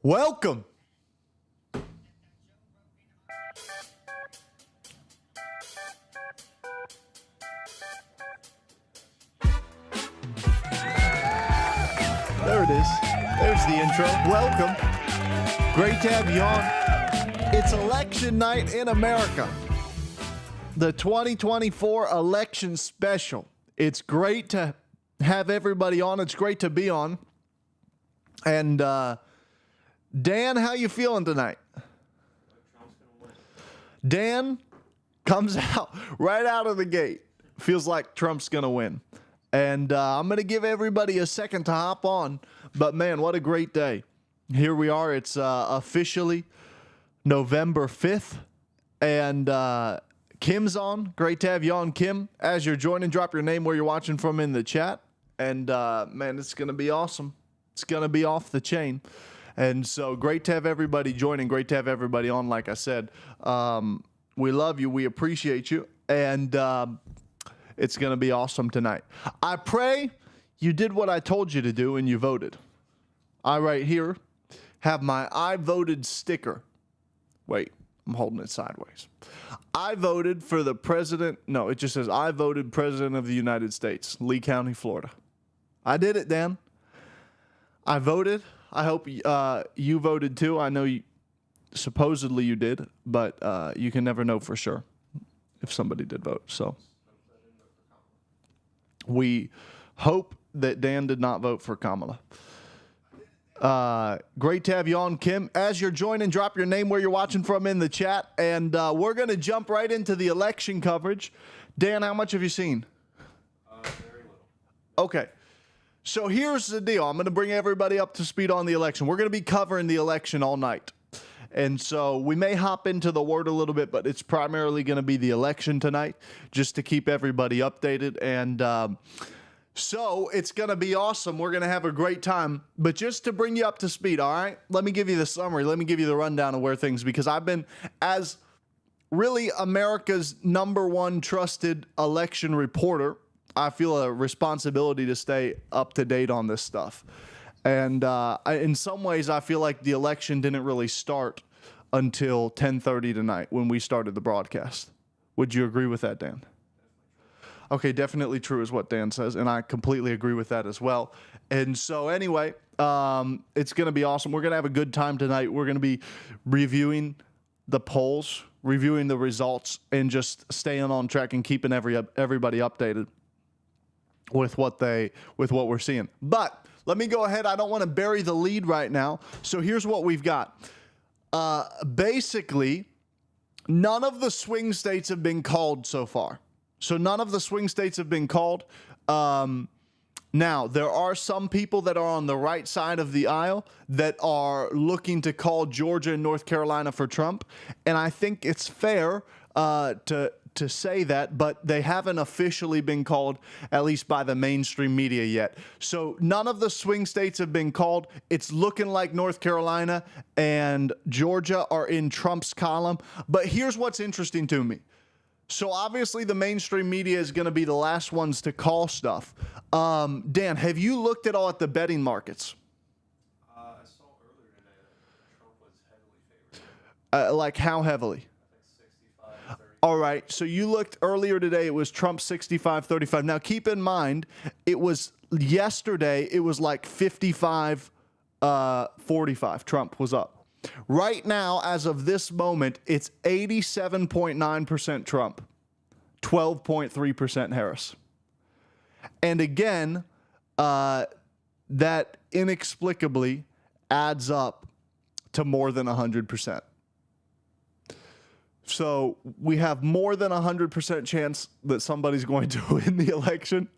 Welcome. There it is. There's the intro. Welcome. Great to have you on. It's election night in America. The 2024 election special. It's great to have everybody on. It's great to be on. And Dan, how you feeling tonight? Dan comes out right out of the gate. Feels like Trump's going to win. And I'm going to give everybody a second to hop on. But, man, what a great day. Here we are. It's officially November 5th. And Kim's on. Great to have you on, Kim. As you're joining, drop your name where you're watching from in the chat. And, man, it's going to be awesome. It's going to be off the chain. And so great to have everybody joining. Great to have everybody on, like I said. We love you. We appreciate you. And it's going to be awesome tonight. I pray you did what I told you to do and you voted. I right here have my I voted sticker. Wait, I'm holding it sideways. I voted for the president. No, it just says I voted president of the United States, Lee County, Florida. I did it, Dan. I voted. I hope you voted too. I know supposedly you did, but you can never know for sure if somebody did vote. So we hope that Dan did not vote for Kamala. Great to have you on, Kim. As you're joining, drop your name where you're watching from in the chat, and we're going to jump right into the election coverage. Dan, how much have you seen? Very little. Okay. So here's the deal. I'm going to bring everybody up to speed on the election. We're going to be covering the election all night. And so we may hop into the word a little bit, but it's primarily going to be the election tonight just to keep everybody updated. And so it's going to be awesome. We're going to have a great time. But just to bring you up to speed, all right, let me give you the summary. Let me give you the rundown of where things, because I've been, as really America's #1 trusted election reporter, I feel a responsibility to stay up to date on this stuff. And in some ways, I feel like the election didn't really start until 10:30 tonight when we started the broadcast. Would you agree with that, Dan? Okay, definitely true is what Dan says, and I completely agree with that as well. And so anyway, it's going to be awesome. We're going to have a good time tonight. We're going to be reviewing the polls, reviewing the results, and just staying on track and keeping everybody updated with what we're seeing. But let me go ahead. I don't want to bury the lead right now. So here's what we've got. Basically, none of the swing states have been called so far. So none of the swing states have been called. Now, there are some people that are on the right side of the aisle that are looking to call Georgia and North Carolina for Trump. And I think it's fair to say that, but they haven't officially been called, at least by the mainstream media yet. So none of the swing states have been called. It's looking like North Carolina and Georgia are in Trump's column. But here's what's interesting to me. So obviously the mainstream media is going to be the last ones to call stuff. Dan, have you looked at all at the betting markets? I saw earlier today that Trump was heavily favored. Like how heavily? I think 65-30. All right. So you looked earlier today. It was Trump 65-35. Now keep in mind, it was yesterday. It was like 55-45. Trump was up. Right now, as of this moment, it's 87.9% Trump, 12.3% Harris. And again, that inexplicably adds up to more than 100%. So we have more than 100% chance that somebody's going to win the election.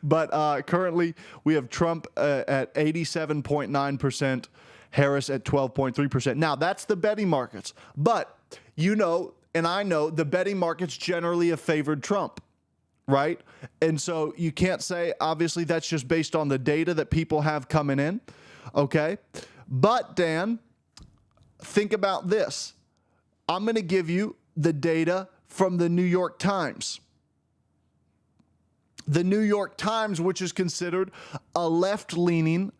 But currently, we have Trump at 87.9%. Harris at 12.3%. Now, that's the betting markets. But you know, and I know, the betting markets generally have favored Trump, right? And so you can't say, obviously, that's just based on the data that people have coming in, okay? But, Dan, think about this. I'm going to give you the data from the New York Times. The New York Times, which is considered a left-leaning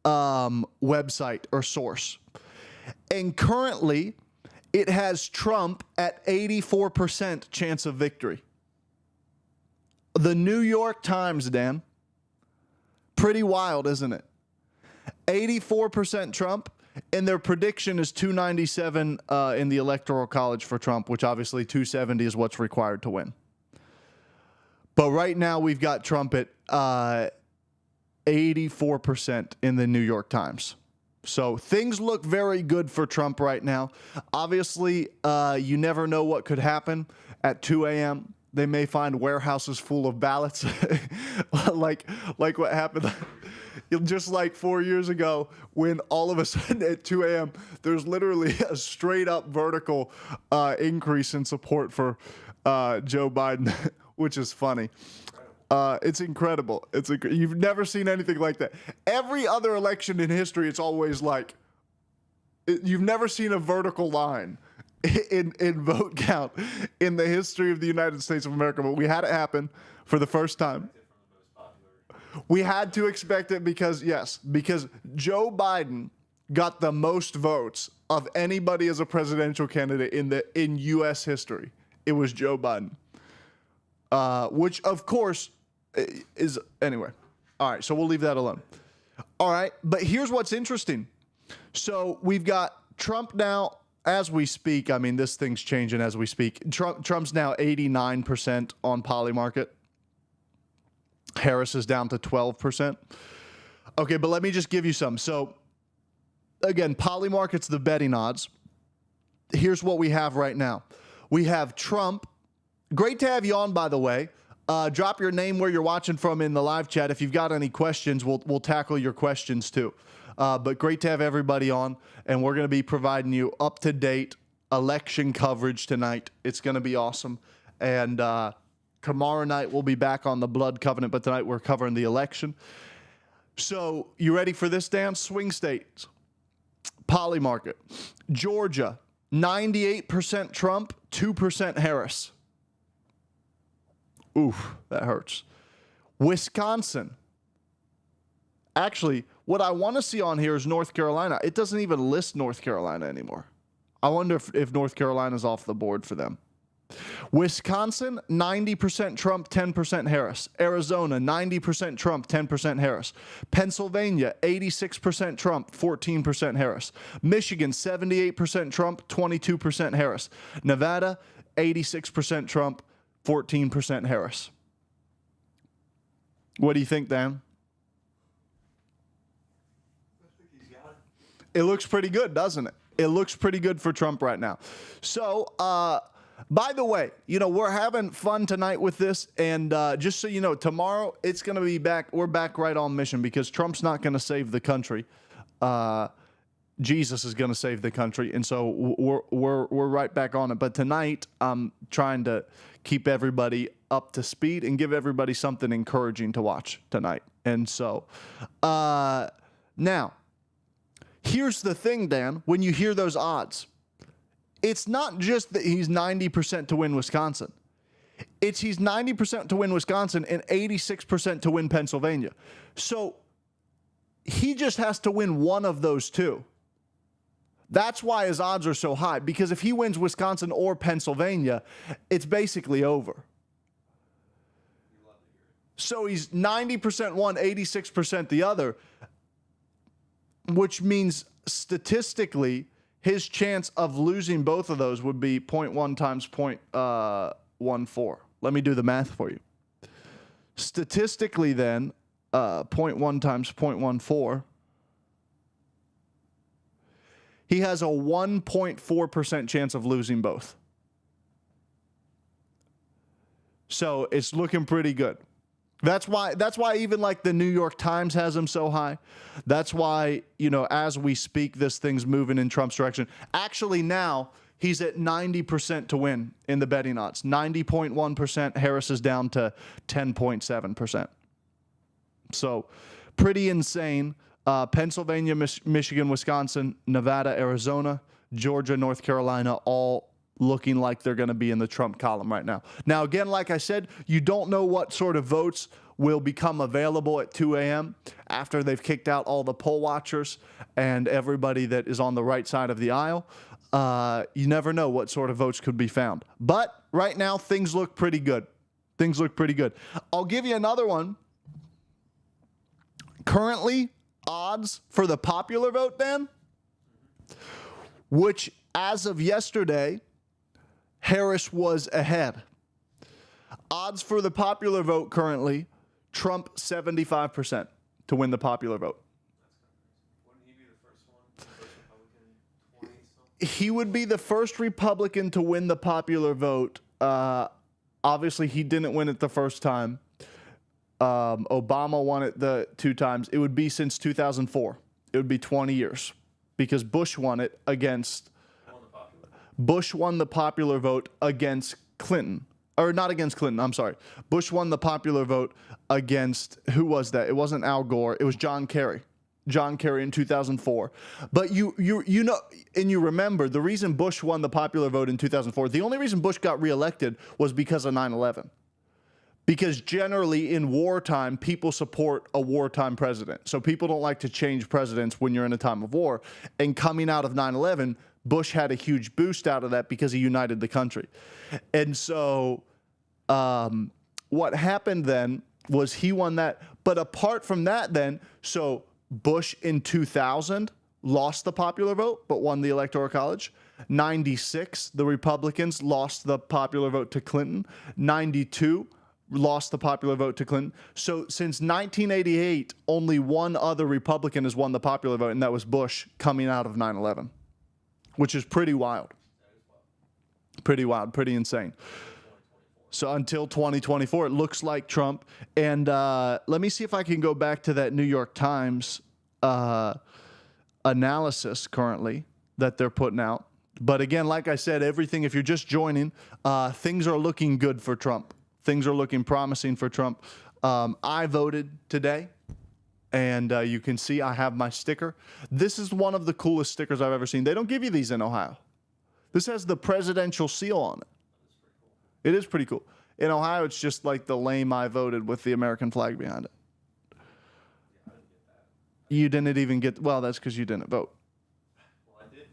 website or source. And currently, it has Trump at 84% chance of victory. The New York Times, Dan. Pretty wild, isn't it? 84% Trump, and their prediction is 297 in the Electoral College for Trump, which obviously 270 is what's required to win. But right now, we've got Trump at 84% in the New York Times. So things look very good for Trump right now. Obviously, you never know what could happen at 2 a.m. They may find warehouses full of ballots, like what happened just like 4 years ago when all of a sudden at 2 a.m. there's literally a straight up vertical increase in support for Joe Biden, which is funny. It's incredible. You've never seen anything like that. Every other election in history, it's always like you've never seen a vertical line in vote count in the history of the United States of America, but we had it happen for the first time. We had to expect it because Joe Biden got the most votes of anybody as a presidential candidate in U.S. history. It was Joe Biden, which of course is anyway. All right, so we'll leave that alone. All right, but here's what's interesting. So we've got Trump now. As we speak, I mean, this thing's changing as we speak. Trump's now 89% on Polymarket. Harris is down to 12%. Okay, but let me just give you some. So, again, Polymarket's the betting odds. Here's what we have right now. We have Trump. Great to have you on, by the way. Drop your name where you're watching from in the live chat. If you've got any questions, we'll tackle your questions too. But great to have everybody on, and we're going to be providing you up-to-date election coverage tonight. It's going to be awesome. And tomorrow night we'll be back on the blood covenant, but tonight we're covering the election. So you ready for this, Dan? Swing states. Polymarket. Georgia, 98% Trump, 2% Harris. Oof, that hurts. Wisconsin. Actually, what I want to see on here is North Carolina. It doesn't even list North Carolina anymore. I wonder if North Carolina's off the board for them. Wisconsin, 90% Trump, 10% Harris. Arizona, 90% Trump, 10% Harris. Pennsylvania, 86% Trump, 14% Harris. Michigan, 78% Trump, 22% Harris. Nevada, 86% Trump, 14% Harris. What do you think, Dan? It looks pretty good, doesn't it? It looks pretty good for Trump right now. So, by the way, we're having fun tonight with this. And just so you know, tomorrow it's going to be back. We're back right on mission because Trump's not going to save the country. Jesus is going to save the country. And so we're right back on it. But tonight, I'm trying to keep everybody up to speed and give everybody something encouraging to watch tonight. And so now, here's the thing, Dan, when you hear those odds, it's not just that he's 90% to win Wisconsin. It's he's 90% to win Wisconsin and 86% to win Pennsylvania. So he just has to win one of those two. That's why his odds are so high, because if he wins Wisconsin or Pennsylvania, it's basically over. So he's 90% one, 86% the other, which means statistically his chance of losing both of those would be 0.1 times 0.14. Let me do the math for you. Statistically then, 0.1 times 0.14, he has a 1.4% chance of losing both. So it's looking pretty good. That's why even like the New York Times has him so high. That's why, as we speak, this thing's moving in Trump's direction. Actually, now he's at 90% to win in the betting odds. 90.1%. Harris is down to 10.7%. So pretty insane. Pennsylvania, Michigan, Wisconsin, Nevada, Arizona, Georgia, North Carolina, all looking like they're going to be in the Trump column right now. Now, again, like I said, you don't know what sort of votes will become available at 2 a.m. after they've kicked out all the poll watchers and everybody that is on the right side of the aisle. You never know what sort of votes could be found. But right now, things look pretty good. Things look pretty good. I'll give you another one. Currently, odds for the popular vote, Dan, which as of yesterday, Harris was ahead. Odds for the popular vote currently, Trump 75% to win the popular vote. Wouldn't he be the first one? The first Republican 20-something? He would be the first Republican to win the popular vote. Obviously, he didn't win it the first time. Obama won it the 2 times. It would be since 2004. It would be 20 years because Bush won it against. Bush won the popular vote against Clinton. Or not against Clinton, I'm sorry. Bush won the popular vote against, who was that? It wasn't Al Gore. It was John Kerry. John Kerry in 2004. But you know, and you remember, the reason Bush won the popular vote in 2004, the only reason Bush got reelected was because of 9/11. Because generally in wartime, people support a wartime president. So people don't like to change presidents when you're in a time of war. And coming out of 9/11, Bush had a huge boost out of that because he united the country. And so what happened then was he won that. But apart from that then, so Bush in 2000 lost the popular vote but won the Electoral College. 96, the Republicans lost the popular vote to Clinton. 92, lost the popular vote to Clinton. So since 1988, only one other Republican has won the popular vote, and that was Bush coming out of 9/11. Which is pretty wild. Pretty wild, pretty insane. So until 2024, it looks like Trump. And let me see if I can go back to that New York Times analysis currently that they're putting out. But again, like I said, everything, if you're just joining, things are looking good for Trump. Things are looking promising for Trump. I voted today. And you can see I have my sticker. This is one of the coolest stickers I've ever seen. They don't give you these in Ohio. This has the presidential seal on it. It is pretty cool. In Ohio, it's just like the lame I voted with the American flag behind it. You didn't even get, well, that's because you didn't vote. Well, I did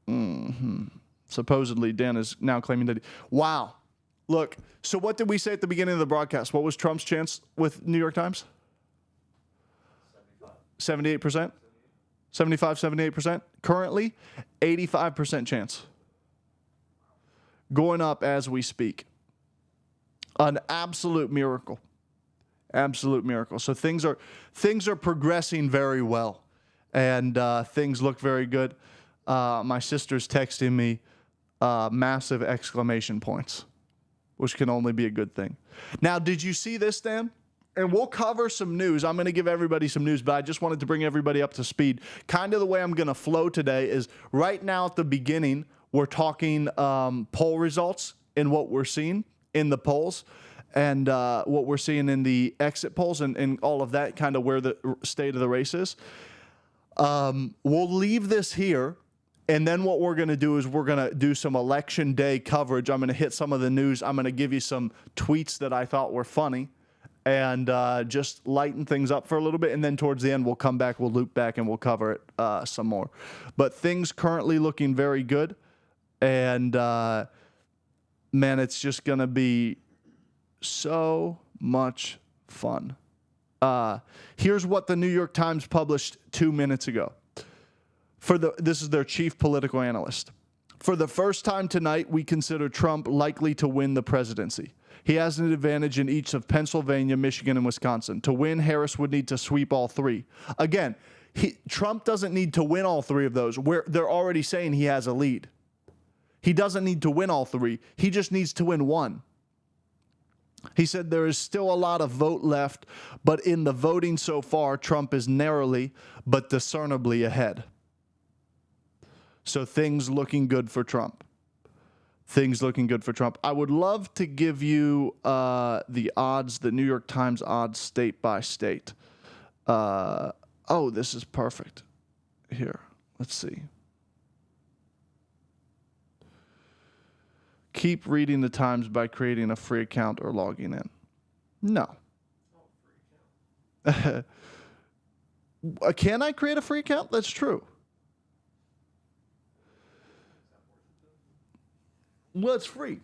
vote. Supposedly, Dan is now claiming that. Wow. Look, so what did we say at the beginning of the broadcast? What was Trump's chance with New York Times? 78%? 75, 78%? Currently, 85% chance. Going up as we speak. An absolute miracle. Absolute miracle. So things are progressing very well. And things look very good. My sister's texting me massive exclamation points, which can only be a good thing. Now, did you see this, Dan? And we'll cover some news. I'm going to give everybody some news, but I just wanted to bring everybody up to speed. Kind of the way I'm going to flow today is right now at the beginning, we're talking poll results and what we're seeing in the polls and what we're seeing in the exit polls and all of that, kind of where the state of the race is. We'll leave this here. And then what we're going to do is we're going to do some election day coverage. I'm going to hit some of the news. I'm going to give you some tweets that I thought were funny. And just lighten things up for a little bit. And then towards the end, we'll come back, we'll loop back, and we'll cover it some more. But things currently looking very good. And, man, it's just going to be so much fun. Here's what the New York Times published 2 minutes ago. This is their chief political analyst. For the first time tonight, we consider Trump likely to win the presidency. He has an advantage in each of Pennsylvania, Michigan, and Wisconsin. To win, Harris would need to sweep all 3. Again, Trump doesn't need to win all 3 of those. They're already saying he has a lead. He doesn't need to win all 3. He just needs to win 1. He said there is still a lot of vote left, but in the voting so far, Trump is narrowly but discernibly ahead. So things looking good for Trump. Things looking good for Trump. I would love to give you the odds, the New York Times odds state by state. Oh, this is perfect. Here, let's see. Keep reading the Times by creating a free account or logging in. No. Can I create a free account? That's true. Well, it's free.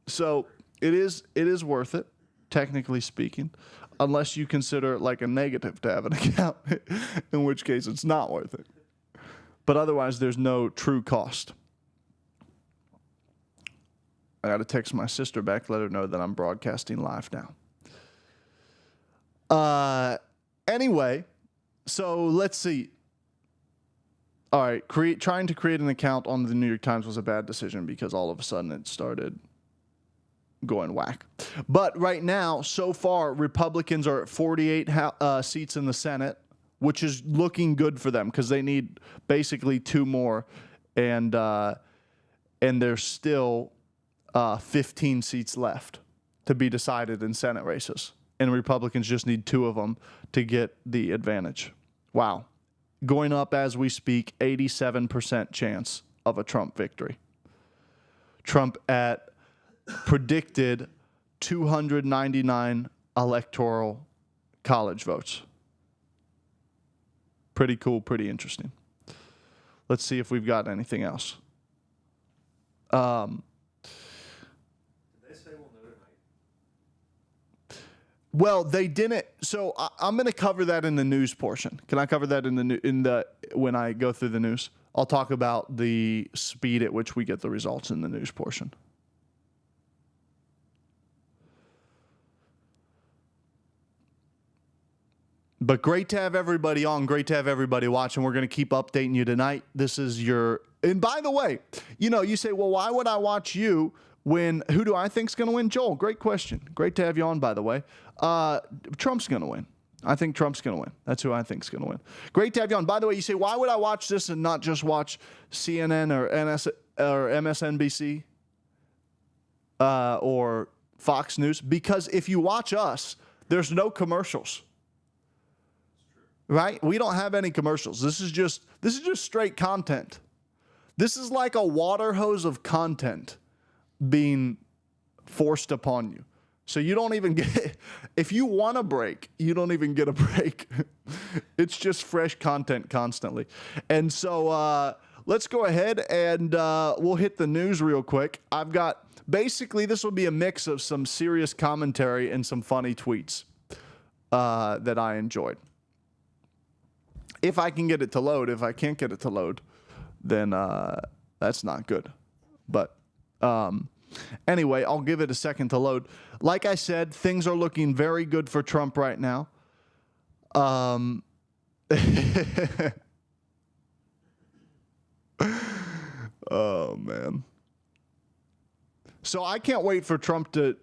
So it is worth it, technically speaking, unless you consider it like a negative to have an account, in which case it's not worth it. But otherwise, there's no true cost. I got to text my sister back, let her know that I'm broadcasting live now. Anyway, so let's see. All right, trying to create an account on the New York Times was a bad decision because all of a sudden it started going whack. But right now, so far, Republicans are at 48 seats in the Senate, which is looking good for them because they need basically 2 more, and there's still 15 seats left to be decided in Senate races, and Republicans just need 2 of them to get the advantage. Wow. Going up as we speak, 87% chance of a Trump victory. Trump at predicted 299 electoral college votes. Pretty cool, pretty interesting. Let's see if we've got anything else. Did they say we'll know tonight? Well, they didn't. So I'm going to cover that in the news portion. Can I cover that when I go through the news? I'll talk about the speed at which we get the results in the news portion. But great to have everybody on. Great to have everybody watching. We're going to keep updating you tonight. This is your... And by the way, you say, well, why would I watch you when... Who do I think's going to win? Joel, great question. Great to have you on, by the way. Trump's going to win. I think Trump's going to win. That's who I think's going to win. Great to have you on. By the way, you say, why would I watch this and not just watch CNN or MSNBC or Fox News? Because if you watch us, there's no commercials. Right? We don't have any commercials. This is just straight content. This is like a water hose of content being forced upon you. So you don't even get, if you want a break, you don't even get a break. It's just fresh content constantly. And so let's go ahead and we'll hit the news real quick. I've got, basically this will be a mix of some serious commentary and some funny tweets that I enjoyed. If I can get it to load. If I can't get it to load, then that's not good. But anyway, I'll give it a second to load. Like I said, things are looking very good for Trump right now. Oh, man. So I can't wait for Trump to...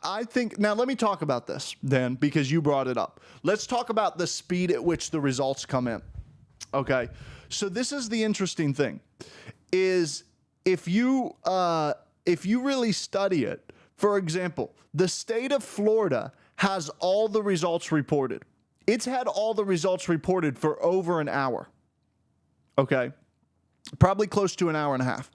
I think... Now, let me talk about this, Dan, because you brought it up. Let's talk about the speed at which the results come in. Okay? So this is the interesting thing, is if you really study it, for example, the state of Florida has all the results reported. It's had all the results reported for over an hour. Okay? Probably close to an hour and a half.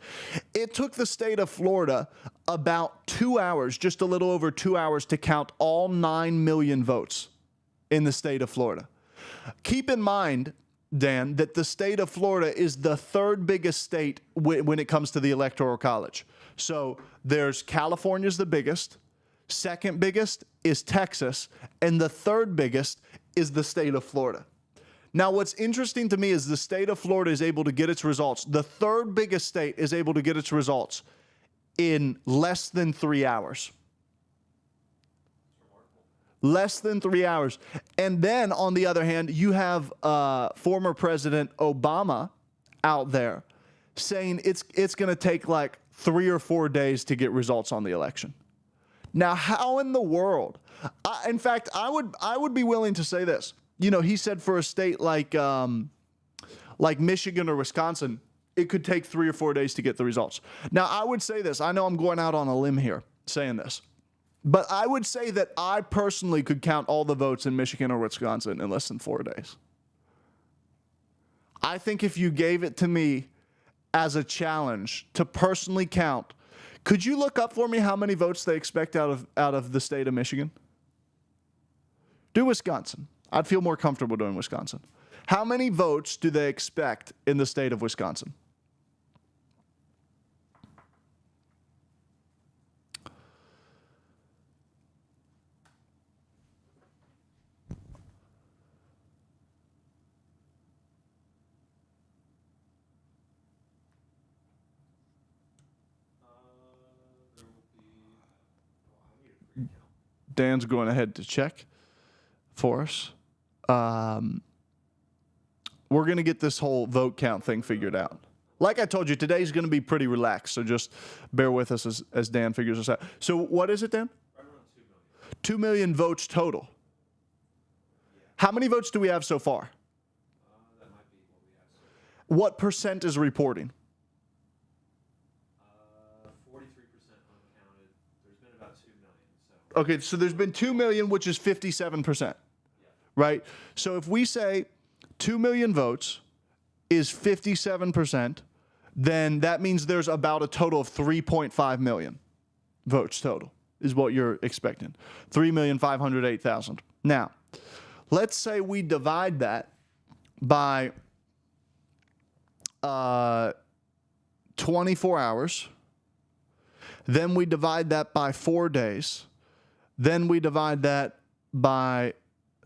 It took the state of Florida about 2 hours, just a little over 2 hours, to count all 9 million votes in the state of Florida. Keep in mind, Dan, that the state of Florida is the 3rd biggest state when it comes to the Electoral College. So there's California's the biggest, 2nd biggest is Texas, and the 3rd biggest is the state of Florida. Now, what's interesting to me is the state of Florida is able to get its results. The 3rd biggest state is able to get its results in less than 3 hours. Less than 3 hours. And then, on the other hand, you have former President Obama out there saying it's going to take like 3 or 4 days to get results on the election. Now, how in the world? In fact, I would be willing to say this. He said for a state like Michigan or Wisconsin, it could take 3 or 4 days to get the results. Now, I would say this. I know I'm going out on a limb here saying this, but I would say that I personally could count all the votes in Michigan or Wisconsin in less than 4 days. I think if you gave it to me as a challenge to personally count, could you look up for me how many votes they expect out of the state of Michigan? Do Wisconsin. I'd feel more comfortable doing Wisconsin. How many votes do they expect in the state of Wisconsin? There will be. Oh, I need a free count. Dan's going ahead to check for us. We're going to get this whole vote count thing figured out. Like I told you, today's going to be pretty relaxed, so just bear with us as Dan figures this out. So what is it, Dan? Right around 2 million. 2 million votes total. How many votes do we have so far? That might be what we have so far. What percent is reporting? 43% uncounted. There's been about 2 million. So Okay, so there's been 2 million, which is 57%, right? So if we say 2 million votes is 57%, then that means there's about a total of 3.5 million votes total is what you're expecting. 3,508,000. Now, let's say we divide that by 24 hours. Then we divide that by 4 days. Then we divide that by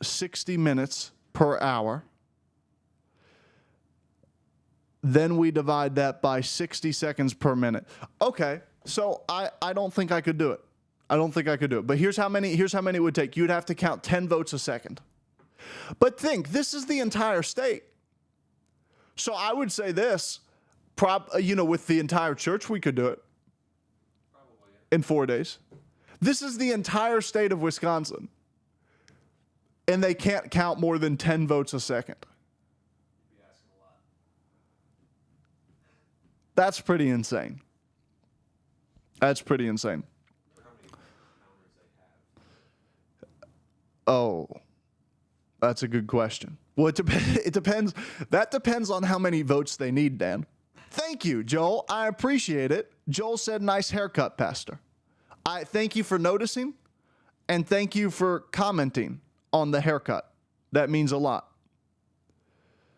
60 minutes per hour. Then we divide that by 60 seconds per minute. Okay, so I don't think I could do it. I don't think I could do it. But here's how many it would take. You'd have to count 10 votes a second. But think, this is the entire state. So I would say this, with the entire church, we could do it probably in 4 days. This is the entire state of Wisconsin. And they can't count more than 10 votes a second. you'd be asking a lot. That's pretty insane. That's pretty insane. For how many counters they have. Oh, that's a good question. Well, it depends. That depends on how many votes they need, Dan. Thank you, Joel. I appreciate it. Joel said, "Nice haircut, Pastor." I thank you for noticing, and thank you for commenting on the haircut. That means a lot.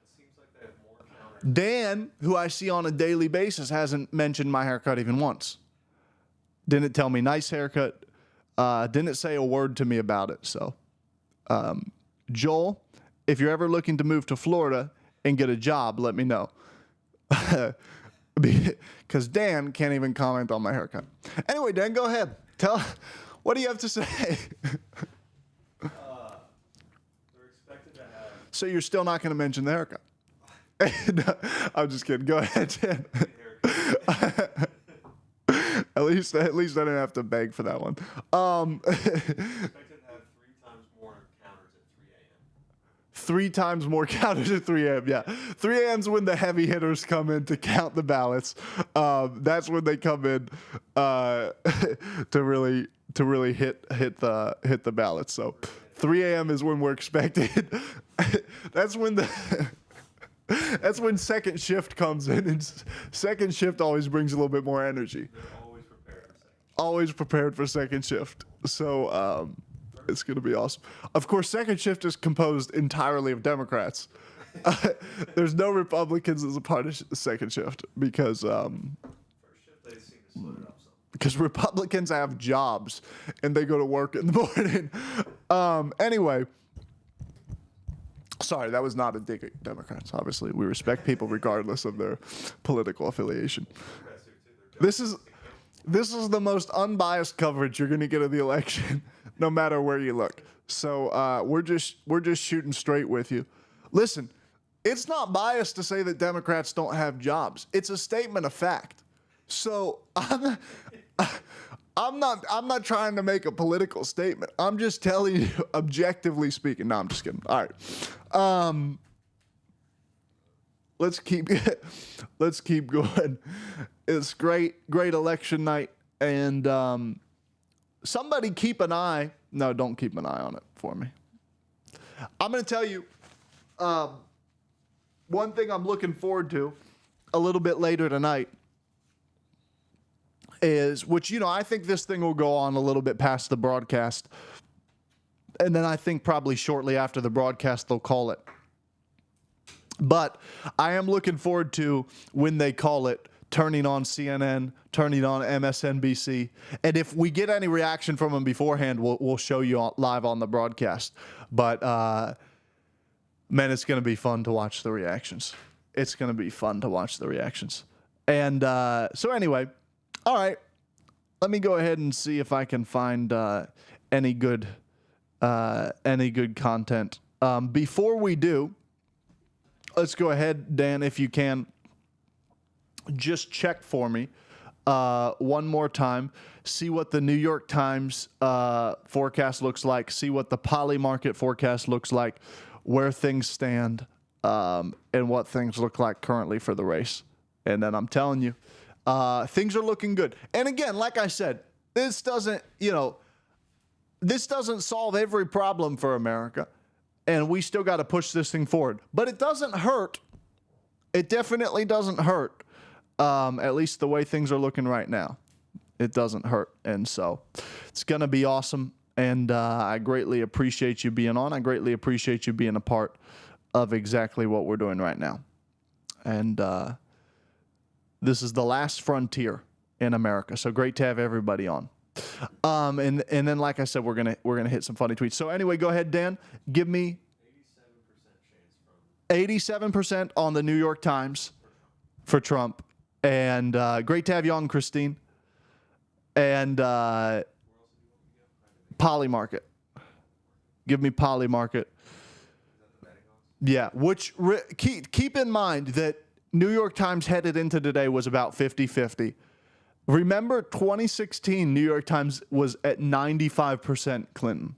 It seems like they have more counters. Dan, who I see on a daily basis, hasn't mentioned my haircut even once. Didn't tell me nice haircut. Didn't say a word to me about it. So, Joel, if you're ever looking to move to Florida and get a job, let me know. Because Dan can't even comment on my haircut. Anyway, Dan, go ahead. What do you have to say? They're expected to have So you're still not going to mention the haircut? No, I'm just kidding. Go ahead, Dan. haircuts. At least I didn't have to beg for that one. Expected to have 3 times more counters at 3 a.m. 3 times more counters at 3 a.m. Yeah, 3 a.m. is when the heavy hitters come in to count the ballots. That's when they come in to really hit the ballots. So 3 a.m. is when we're expected. That's when second shift comes in, and second shift always brings a little bit more energy. They're always prepared for second. Always prepared for second shift. So it's going to be awesome. Of course, second shift is composed entirely of Democrats. There's no Republicans as a part of second shift because First shift, they seem to split it up some. Republicans have jobs and they go to work in the morning. Anyway. Sorry, that was not a dig at Democrats. Obviously, we respect people regardless of their political affiliation. Democrats do too. They're This is the most unbiased coverage you're going to get of the election, no matter where you look. So we're just shooting straight with you. Listen, it's not biased to say that Democrats don't have jobs. It's a statement of fact. So I'm not trying to make a political statement. I'm just telling you, objectively speaking. No, I'm just kidding. All right. Let's keep going. It's great election night, and somebody keep an eye. No, don't keep an eye on it for me. I'm going to tell you one thing I'm looking forward to a little bit later tonight is, which, I think this thing will go on a little bit past the broadcast. And then I think probably shortly after the broadcast, they'll call it. But I am looking forward to, when they call it, turning on CNN, turning on MSNBC. And if we get any reaction from them beforehand, we'll show you live on the broadcast. But, man, it's going to be fun to watch the reactions. It's going to be fun to watch the reactions. And so anyway, all right, let me go ahead and see if I can find any good content. Before we do, let's go ahead, Dan, if you can, just check for me one more time. See what the New York Times forecast looks like. See what the Poly Market forecast looks like, where things stand, and what things look like currently for the race. And then I'm telling you, things are looking good. And again, like I said, this doesn't solve every problem for America. And we still got to push this thing forward. But it doesn't hurt. It definitely doesn't hurt. At least the way things are looking right now. It doesn't hurt. And so it's going to be awesome. And I greatly appreciate you being on. I greatly appreciate you being a part of exactly what we're doing right now. And this is the last frontier in America. So great to have everybody on. And then, like I said, we're gonna hit some funny tweets. So anyway, go ahead, Dan. Give me 87% on the New York Times for Trump. And great to have you on, Christine. And Poly Market. Give me Poly Market. Yeah, which keep in mind that New York Times headed into today was about 50-50. Remember 2016, New York Times was at 95% Clinton.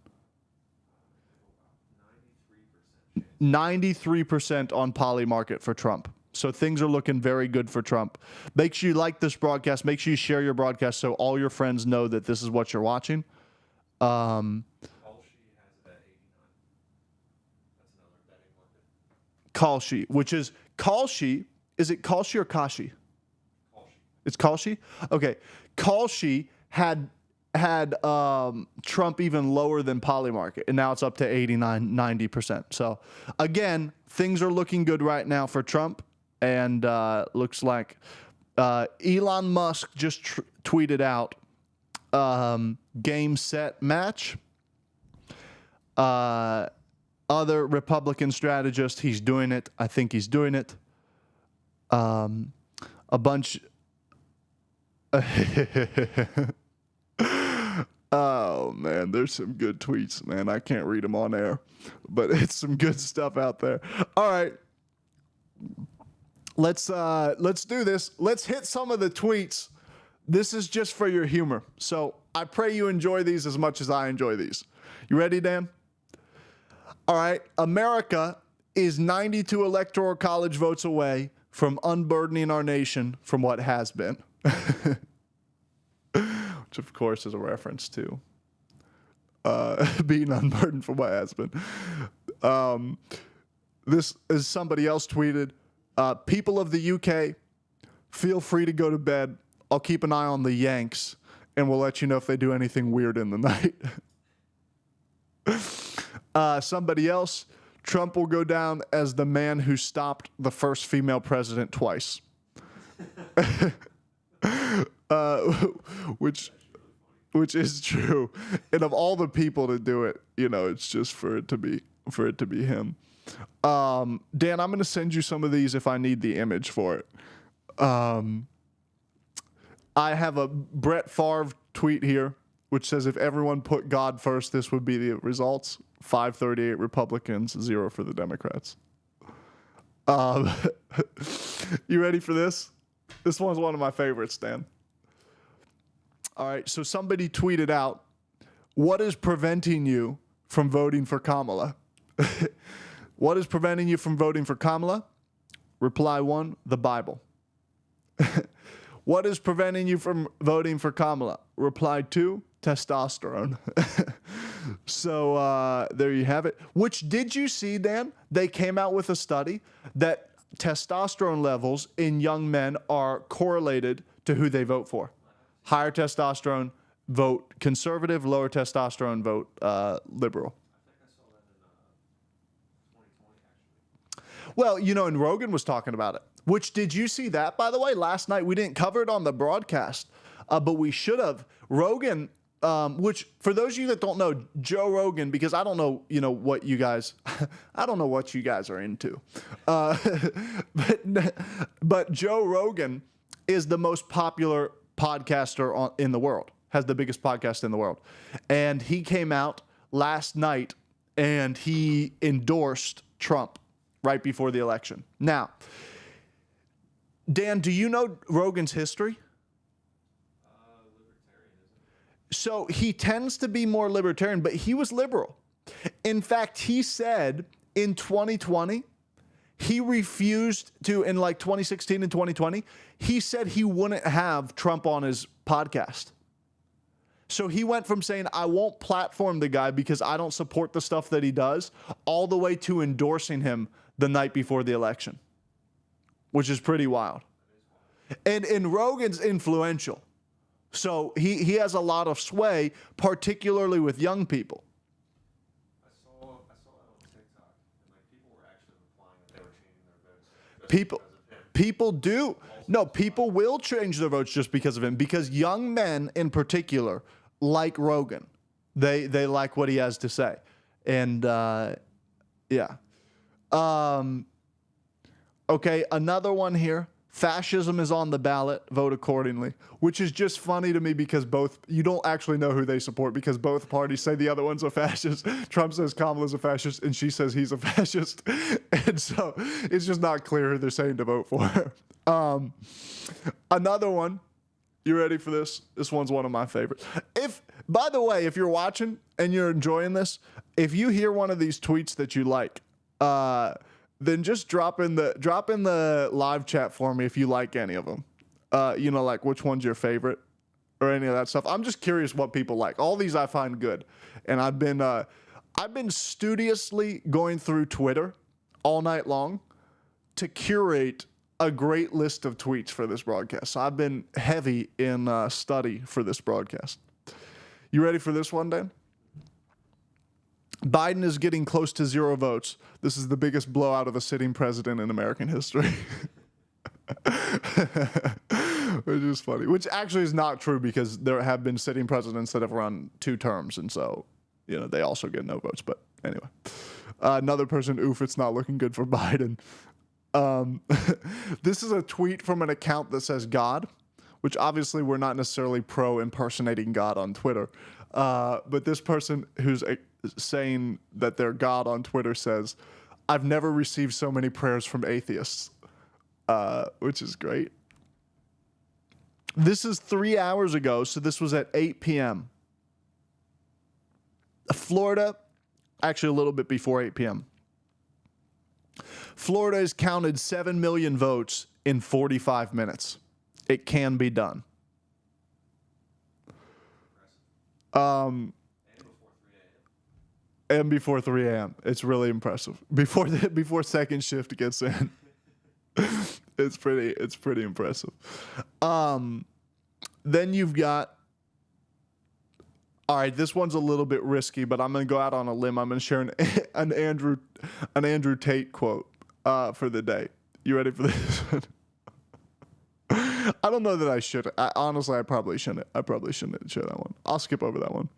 93% on Poly Market for Trump. So things are looking very good for Trump. Make sure you like this broadcast. Make sure you share your broadcast so all your friends know that this is what you're watching. Kalshi has it at 89. That's another betting market. Kalshi, which is Kalshi. Is it Kalshi or Kashi? It's Kalshi? Okay. Kalshi had Trump even lower than Poly Market, and now it's up to 89, 90%. So, again, things are looking good right now for Trump, and looks like Elon Musk just tweeted out game, set, match. Other Republican strategist, he's doing it. I think he's doing it. A bunch... Oh, man, there's some good tweets, man. I can't read them on air, but it's some good stuff out there. All right. Let's do this. Let's hit some of the tweets. This is just for your humor. So I pray you enjoy these as much as I enjoy these. You ready, Dan? All right. America is 92 electoral college votes away from unburdening our nation from what has been. Which, of course, is a reference to being unburdened from what has been. This is somebody else tweeted, people of the UK, feel free to go to bed. I'll keep an eye on the Yanks, and we'll let you know if they do anything weird in the night. Somebody else, Trump will go down as the man who stopped the first female president twice. Which is true, and of all the people to do it, it's just for it to be him. Dan, I'm gonna send you some of these if I need the image for it. I have a Brett Favre tweet here, which says if everyone put God first, this would be the results: 538 Republicans, 0 for the Democrats. You ready for this? This one's one of my favorites, Dan. All right, so somebody tweeted out, what is preventing you from voting for Kamala? What is preventing you from voting for Kamala? Reply 1, the Bible. What is preventing you from voting for Kamala? Reply 2, testosterone. So there you have it. Which, did you see, Dan? They came out with a study that testosterone levels in young men are correlated to who they vote for. Higher testosterone, vote conservative. Lower testosterone, vote liberal. Well, and Rogan was talking about it. Which, did you see that, by the way? Last night, we didn't cover it on the broadcast, but we should have. Rogan, which, for those of you that don't know, Joe Rogan, because I don't know, what you guys, I don't know what you guys are into. But Joe Rogan is the most popular podcaster in the world, has the biggest podcast in the world. And he came out last night and he endorsed Trump right before the election. Now, Dan, do you know Rogan's history? Libertarianism. So he tends to be more libertarian, but he was liberal. In fact, he said in 2020, he refused to, in like 2016 and 2020, he said he wouldn't have Trump on his podcast. So he went from saying, I won't platform the guy because I don't support the stuff that he does, all the way to endorsing him the night before the election, which is pretty wild. And Rogan's influential. So he has a lot of sway, particularly with young people. I saw it on TikTok, and like people were actually replying that they were changing their votes just because of him. People do. No, people will change their votes just because of him, because young men in particular like Rogan. They like what he has to say. And yeah. Okay, another one here. Fascism is on the ballot. Vote accordingly. Which is just funny to me because you don't actually know who they support because both parties say the other one's a fascist. Trump says Kamala's a fascist and she says he's a fascist. And so it's just not clear who they're saying to vote for. Another one. You ready for this? This one's one of my favorites. By the way, if you're watching and you're enjoying this, if you hear one of these tweets that you like, then just drop in the live chat for me if you like any of them. Like which one's your favorite or any of that stuff. I'm just curious what people like. All these I find good, and I've been studiously going through Twitter all night long to curate a great list of tweets for this broadcast. So I've been heavy in study for this broadcast. You ready for this one, Dan? Biden is getting close to 0 votes. This is the biggest blowout of a sitting president in American history. Which is funny. Which actually is not true because there have been sitting presidents that have run 2 terms. And so, they also get no votes. But anyway. Another person, oof, it's not looking good for Biden. This is a tweet from an account that says God, which obviously we're not necessarily pro impersonating God on Twitter. But this person who's saying that they're God on Twitter says, I've never received so many prayers from atheists, which is great. This is 3 hours ago, so this was at 8 p.m. Florida, actually a little bit before 8 p.m. Florida has counted 7 million votes in 45 minutes. It can be done. And before 3 a.m. It's really impressive. Before second shift gets in. It's pretty impressive. Then you've got, all right, this one's a little bit risky, but I'm going to go out on a limb. I'm going to share an Andrew Tate quote for the day. You ready for this one? I don't know that I should. Honestly, I probably shouldn't share that one. I'll skip over that one.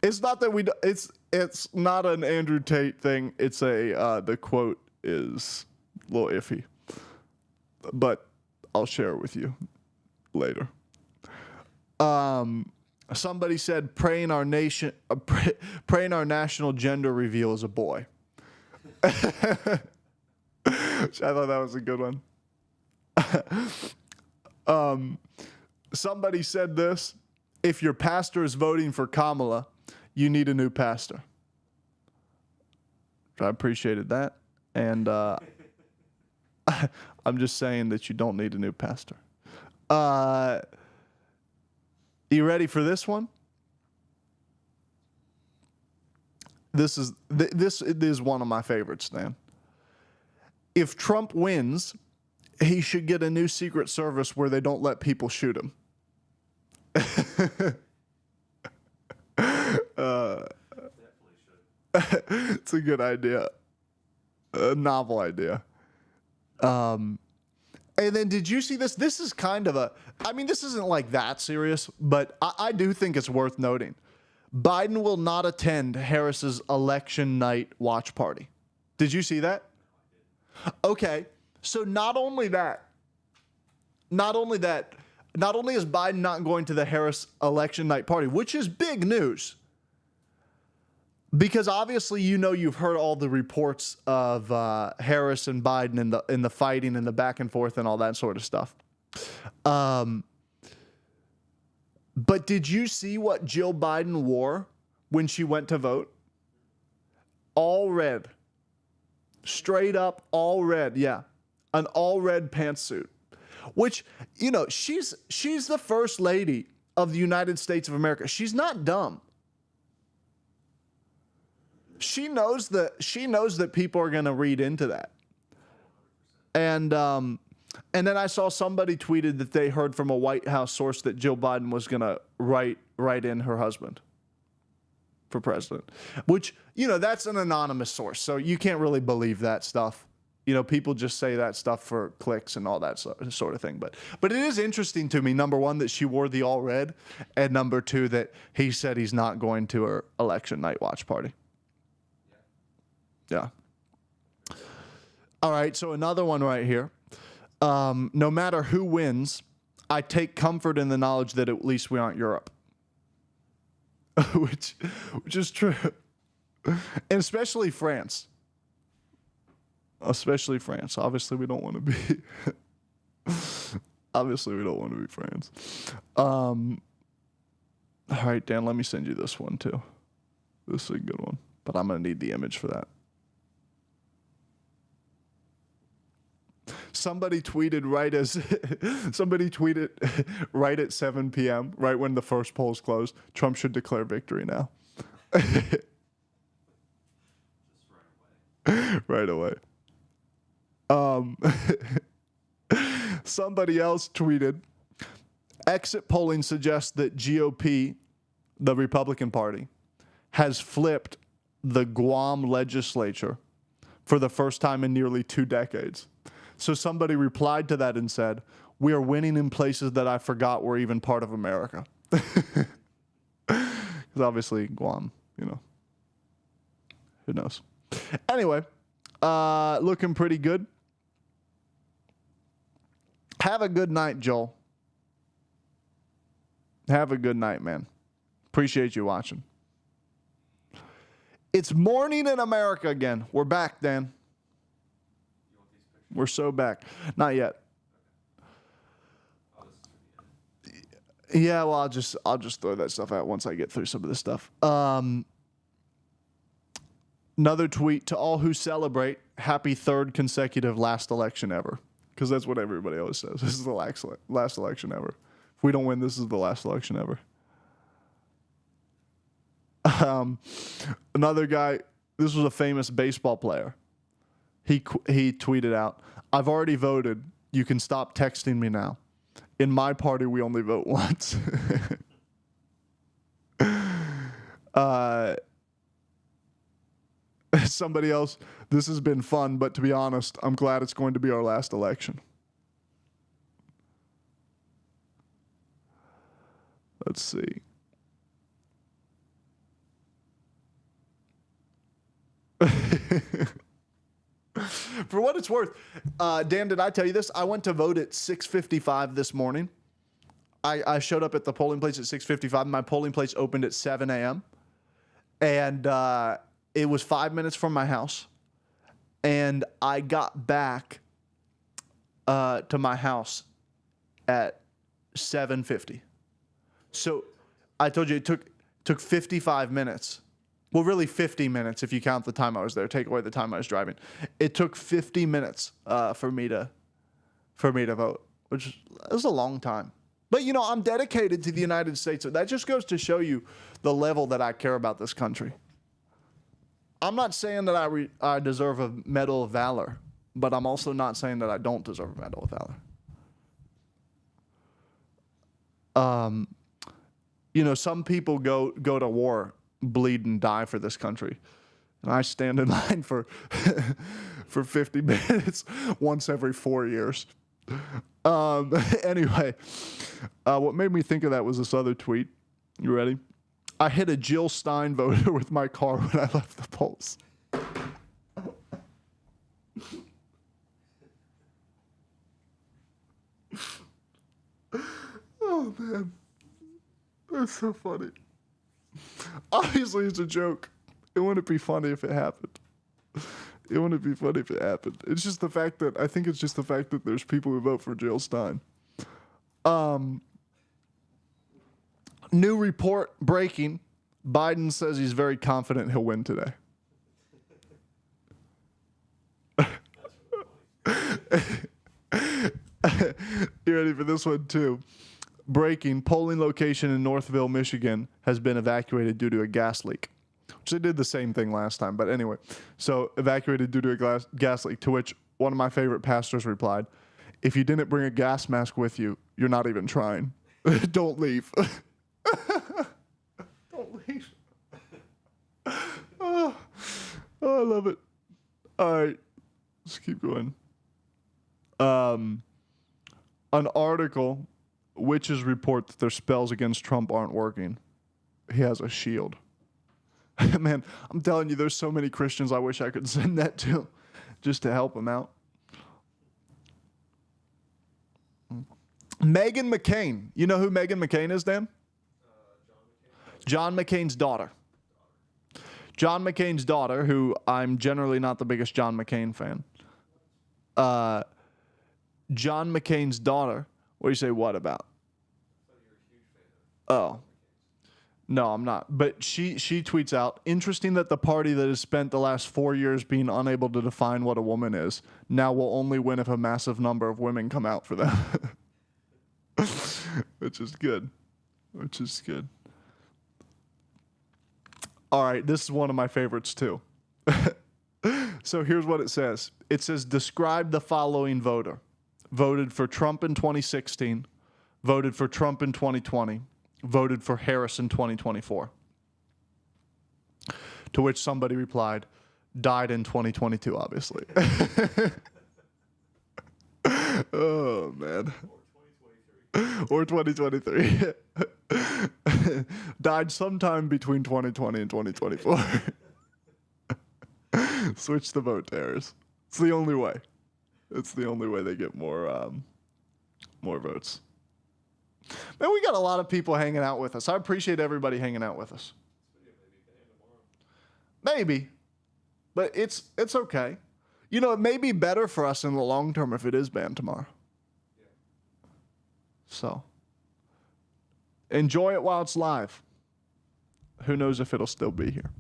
It's not that it's not an Andrew Tate thing. It's the quote is a little iffy, but I'll share it with you later. Somebody said praying our national gender reveal is a boy. I thought that was a good one. Somebody said this: if your pastor is voting for Kamala, you need a new pastor. I appreciated that. And I'm just saying that you don't need a new pastor. You ready for this one? This is one of my favorites, Dan. If Trump wins, he should get a new Secret Service where they don't let people shoot him. Definitely should. It's a good idea. A novel idea. And then did you see this? This is kind of this isn't like that serious, but I do think it's worth noting. Biden will not attend Harris's election night watch party. Did you see that? Okay. So not only is Biden not going to the Harris election night party, which is big news. Because obviously, you've heard all the reports of Harris and Biden in the fighting and the back and forth and all that sort of stuff. But did you see what Jill Biden wore when she went to vote? All red. Straight up all red. Yeah. An all red pantsuit. Which, she's the first lady of the United States of America. She's not dumb. She knows that people are going to read into that. And then I saw somebody tweeted that they heard from a White House source that Jill Biden was going to write in her husband for president, which, that's an anonymous source. So you can't really believe that stuff. People just say that stuff for clicks and all that sort of thing. But it is interesting to me, number one, that she wore the all red, and number two, that he said he's not going to her election night watch party. Yeah. All right. So another one right here. No matter who wins, I take comfort in the knowledge that at least we aren't Europe, which is true, and especially France. Especially France. Obviously, we don't want to be. Obviously, we don't want to be France. All right, Dan. Let me send you this one too. This is a good one, but I'm gonna need the image for that. Somebody tweeted right at 7 p.m., right when the first polls closed, Trump should declare victory now. Just Right away. Somebody else tweeted, exit polling suggests that GOP, the Republican Party, has flipped the Guam legislature for the first time in nearly 2 decades. So somebody replied to that and said, we are winning in places that I forgot were even part of America. Because obviously Guam, who knows. Anyway, looking pretty good. Have a good night, Joel. Have a good night, man. Appreciate you watching. It's morning in America again. We're back, Dan. We're so back. Not yet. Yeah, well, I'll just throw that stuff out once I get through some of this stuff. Another tweet to all who celebrate, happy 3rd consecutive last election ever. Because that's what everybody always says. This is the last election ever. If we don't win, this is the last election ever. Another guy, this was a famous baseball player. He tweeted out, I've already voted. You can stop texting me now. In my party, we only vote once. Somebody else, this has been fun, but to be honest, I'm glad it's going to be our last election. Let's see. For what it's worth, Dan, did I tell you this? I went to vote at 6:55 this morning. I showed up at the polling place at 6:55. My polling place opened at 7 a.m. And it was 5 minutes from my house. And I got back to my house at 7:50. So I told you it took 55 minutes. Well, really 50 minutes if you count the time I was there. Take away the time I was driving. It took 50 minutes for me to vote, which is a long time. But, I'm dedicated to the United States. So that just goes to show you the level that I care about this country. I'm not saying that I deserve a Medal of Valor, but I'm also not saying that I don't deserve a Medal of Valor. Some people go to war, bleed and die for this country. and I stand in line for for 50 minutes once every 4 years. Anyway, what made me think of that was this other tweet. You ready? I hit a Jill Stein voter with my car when I left the polls. Oh, man. That's so funny. Obviously, it's a joke. It wouldn't be funny if it happened. It wouldn't be funny if it happened. It's just the fact that, I think it's just the fact that there's people who vote for Jill Stein. New report breaking. Biden says he's very confident he'll win today. You ready for this one too? Breaking, polling location in Northville, Michigan has been evacuated due to a gas leak. Which they did the same thing last time, but anyway. So evacuated due to a gas leak, to which one of my favorite pastors replied, if you didn't bring a gas mask with you, you're not even trying. Don't leave. Don't leave. Oh, I love it. All right, let's keep going. An article, witches report that their spells against Trump aren't working. He has a shield. Man, I'm telling you, there's so many Christians I wish I could send that to just to help him out. Meghan McCain. You know who Meghan McCain is, Dan? John McCain's daughter. John McCain's daughter, who I'm generally not the biggest John McCain fan. John McCain's daughter. What do you say what about? Oh. No, I'm not. But she tweets out, interesting that the party that has spent the last 4 years being unable to define what a woman is now will only win if a massive number of women come out for them. Which is good. Which is good. All right, this is one of my favorites too. So here's what it says. It says, describe the following voter. Voted for Trump in 2016, voted for Trump in 2020, voted for Harris in 2024. To which somebody replied, died in 2022, obviously. Oh, man. Or 2023. Died sometime between 2020 and 2024. Switch the vote to Harris. It's the only way. It's the only way they get more votes. Man, we got a lot of people hanging out with us. I appreciate everybody hanging out with us. Maybe. But it's okay. You know, it may be better for us in the long term if it is banned tomorrow. So, enjoy it while it's live. Who knows if it'll still be here.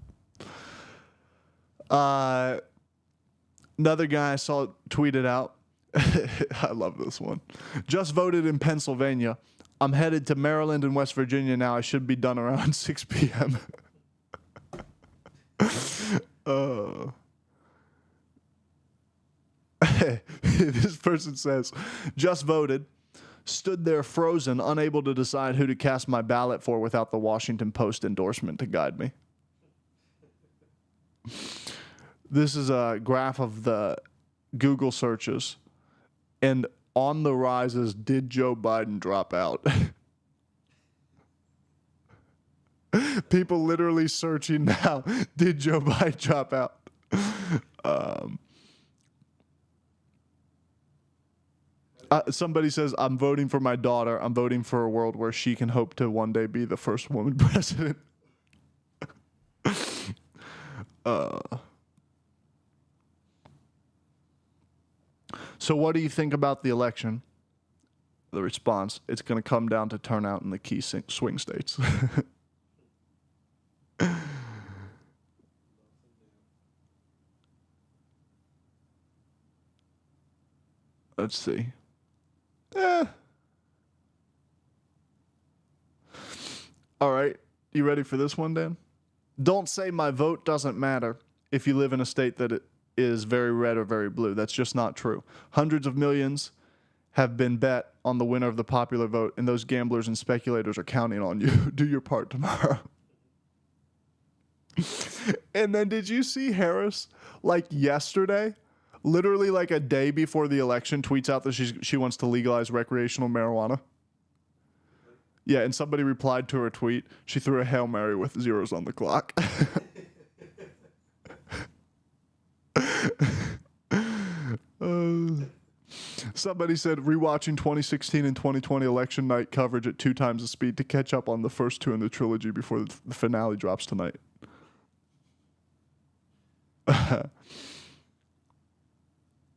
Another guy I saw tweeted out. I love this one. Just voted in Pennsylvania. I'm headed to Maryland and West Virginia now. I should be done around 6 p.m. This person says, just voted. Stood there frozen, unable to decide who to cast my ballot for without the Washington Post endorsement to guide me. This is a graph of the Google searches. And on the rise is, did Joe Biden drop out? People literally searching now, did Joe Biden drop out? Somebody says, I'm voting for my daughter. I'm voting for a world where she can hope to one day be the first woman president. So what do you think about the election? The response, it's going to come down to turnout in the key swing states. Let's see. All right. You ready for this one, Dan? Don't say my vote doesn't matter if you live in a state that it is very red or very blue. That's just not true. Hundreds of millions have been bet on the winner of the popular vote, and those gamblers and speculators are counting on you. Do your part tomorrow. And then did you see Harris like yesterday? Literally like a day before the election, tweets out that she wants to legalize recreational marijuana. Yeah, and somebody replied to her tweet. She threw a Hail Mary with zeros on the clock. Somebody said rewatching 2016 and 2020 election night coverage at 2 times the speed to catch up on the first 2 in the trilogy before the finale drops tonight.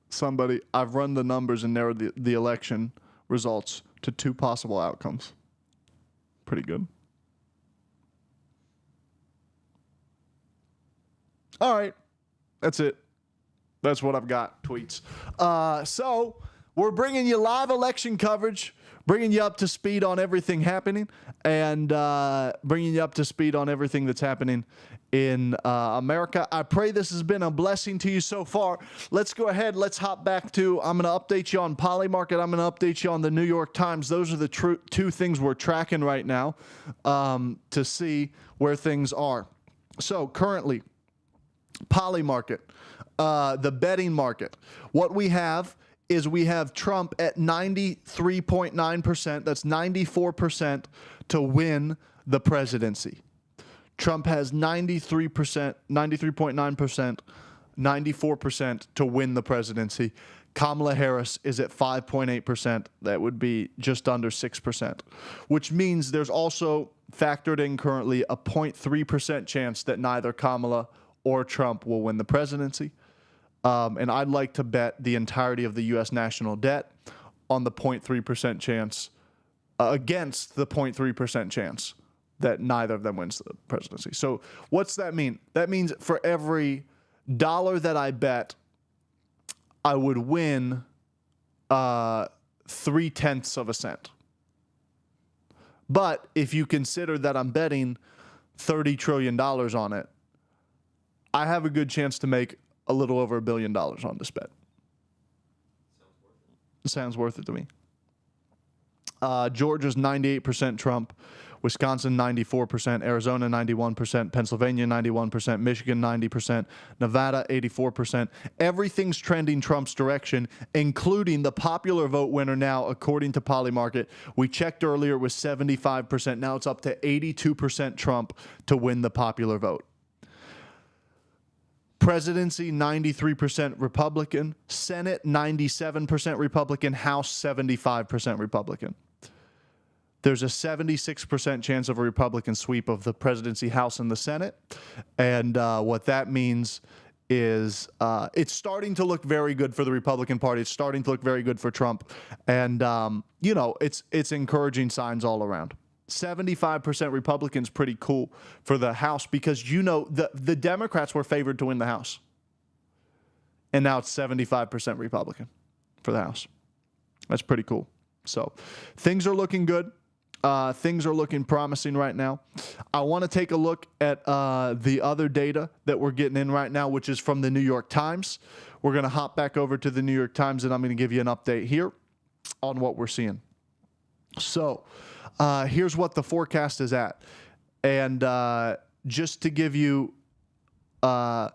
Somebody, I've run the numbers and narrowed the election results to 2 possible outcomes. Pretty good. All right. That's it. That's what I've got. Tweets. So we're bringing you live election coverage, bringing you up to speed on everything happening, and bringing you up to speed on everything that's happening in America. I pray this has been a blessing to you so far. Let's go ahead. Let's hop back to, I'm going to update you on Polymarket. I'm going to update you on the New York Times. Those are the 2 things we're tracking right now to see where things are. So currently, Polymarket, the betting market. What we have is we have Trump at 93.9%. That's 94% to win the presidency. Trump has 93%, 93.9%, 94% to win the presidency. Kamala Harris is at 5.8%. That would be just under 6%, which means there's also factored in currently a 0.3% chance that neither Kamala or Trump will win the presidency. And I'd like to bet the entirety of the U.S. national debt on the 0.3% chance against the 0.3% chance that neither of them wins the presidency. So what's that mean? That means for every dollar that I bet, I would win 0.3 of a cent. But if you consider that I'm betting $30 trillion on it, I have a good chance to make a little over $1 billion on this bet. Sounds worth it to me. Georgia's 98% Trump, Wisconsin 94%, Arizona 91%, Pennsylvania 91%, Michigan 90%, Nevada 84%. Everything's trending Trump's direction, including the popular vote winner now, according to Polymarket. We checked earlier, it was 75%. Now it's up to 82% Trump to win the popular vote. Presidency, 93% Republican. Senate, 97% Republican. House, 75% Republican. There's a 76% chance of a Republican sweep of the presidency, House, and the Senate. And what that means is it's starting to look very good for the Republican Party. It's starting to look very good for Trump. And, it's encouraging signs all around. 75% Republicans, pretty cool for the House because, the Democrats were favored to win the House. And now it's 75% Republican for the House. That's pretty cool. So things are looking good. Things are looking promising right now. I want to take a look at the other data that we're getting in right now, which is from the New York Times. We're going to hop back over to the New York Times, and I'm going to give you an update here on what we're seeing. So here's what the forecast is at. And just to give you an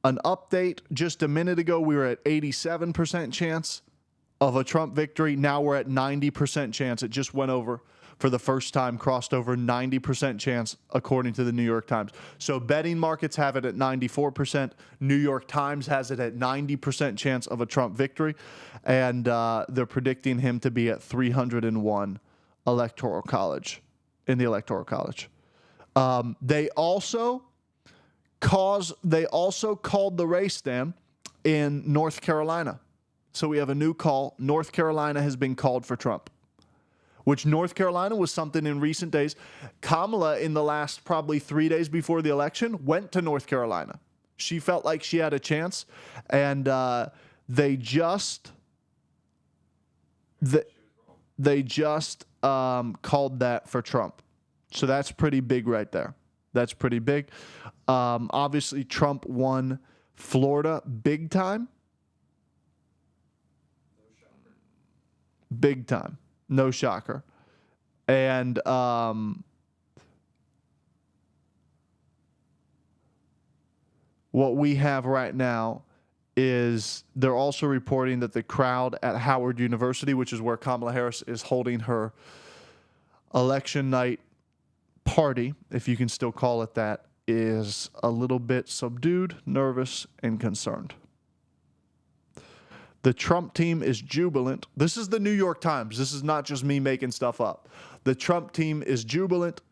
update, just a minute ago, we were at 87% chance of a Trump victory. Now we're at 90% chance. It just went over for the first time, crossed over 90% chance, according to the New York Times. So betting markets have it at 94%. New York Times has it at 90% chance of a Trump victory. And they're predicting him to be at 301 electoral college, in the electoral college. They also called the race then in North Carolina. So we have a new call. North Carolina has been called for Trump, which North Carolina was something in recent days. Kamala, in the last probably 3 days before the election, went to North Carolina. She felt like she had a chance, and they just called that for Trump. So that's pretty big right there. That's pretty big. Obviously, Trump won Florida big time. Big time. No shocker. And what we have right now is they're also reporting that the crowd at Howard University, which is where Kamala Harris is holding her election night party, if you can still call it that, is a little bit subdued, nervous, and concerned. The Trump team is jubilant. This is the New York Times. This is not just me making stuff up. The Trump team is jubilant.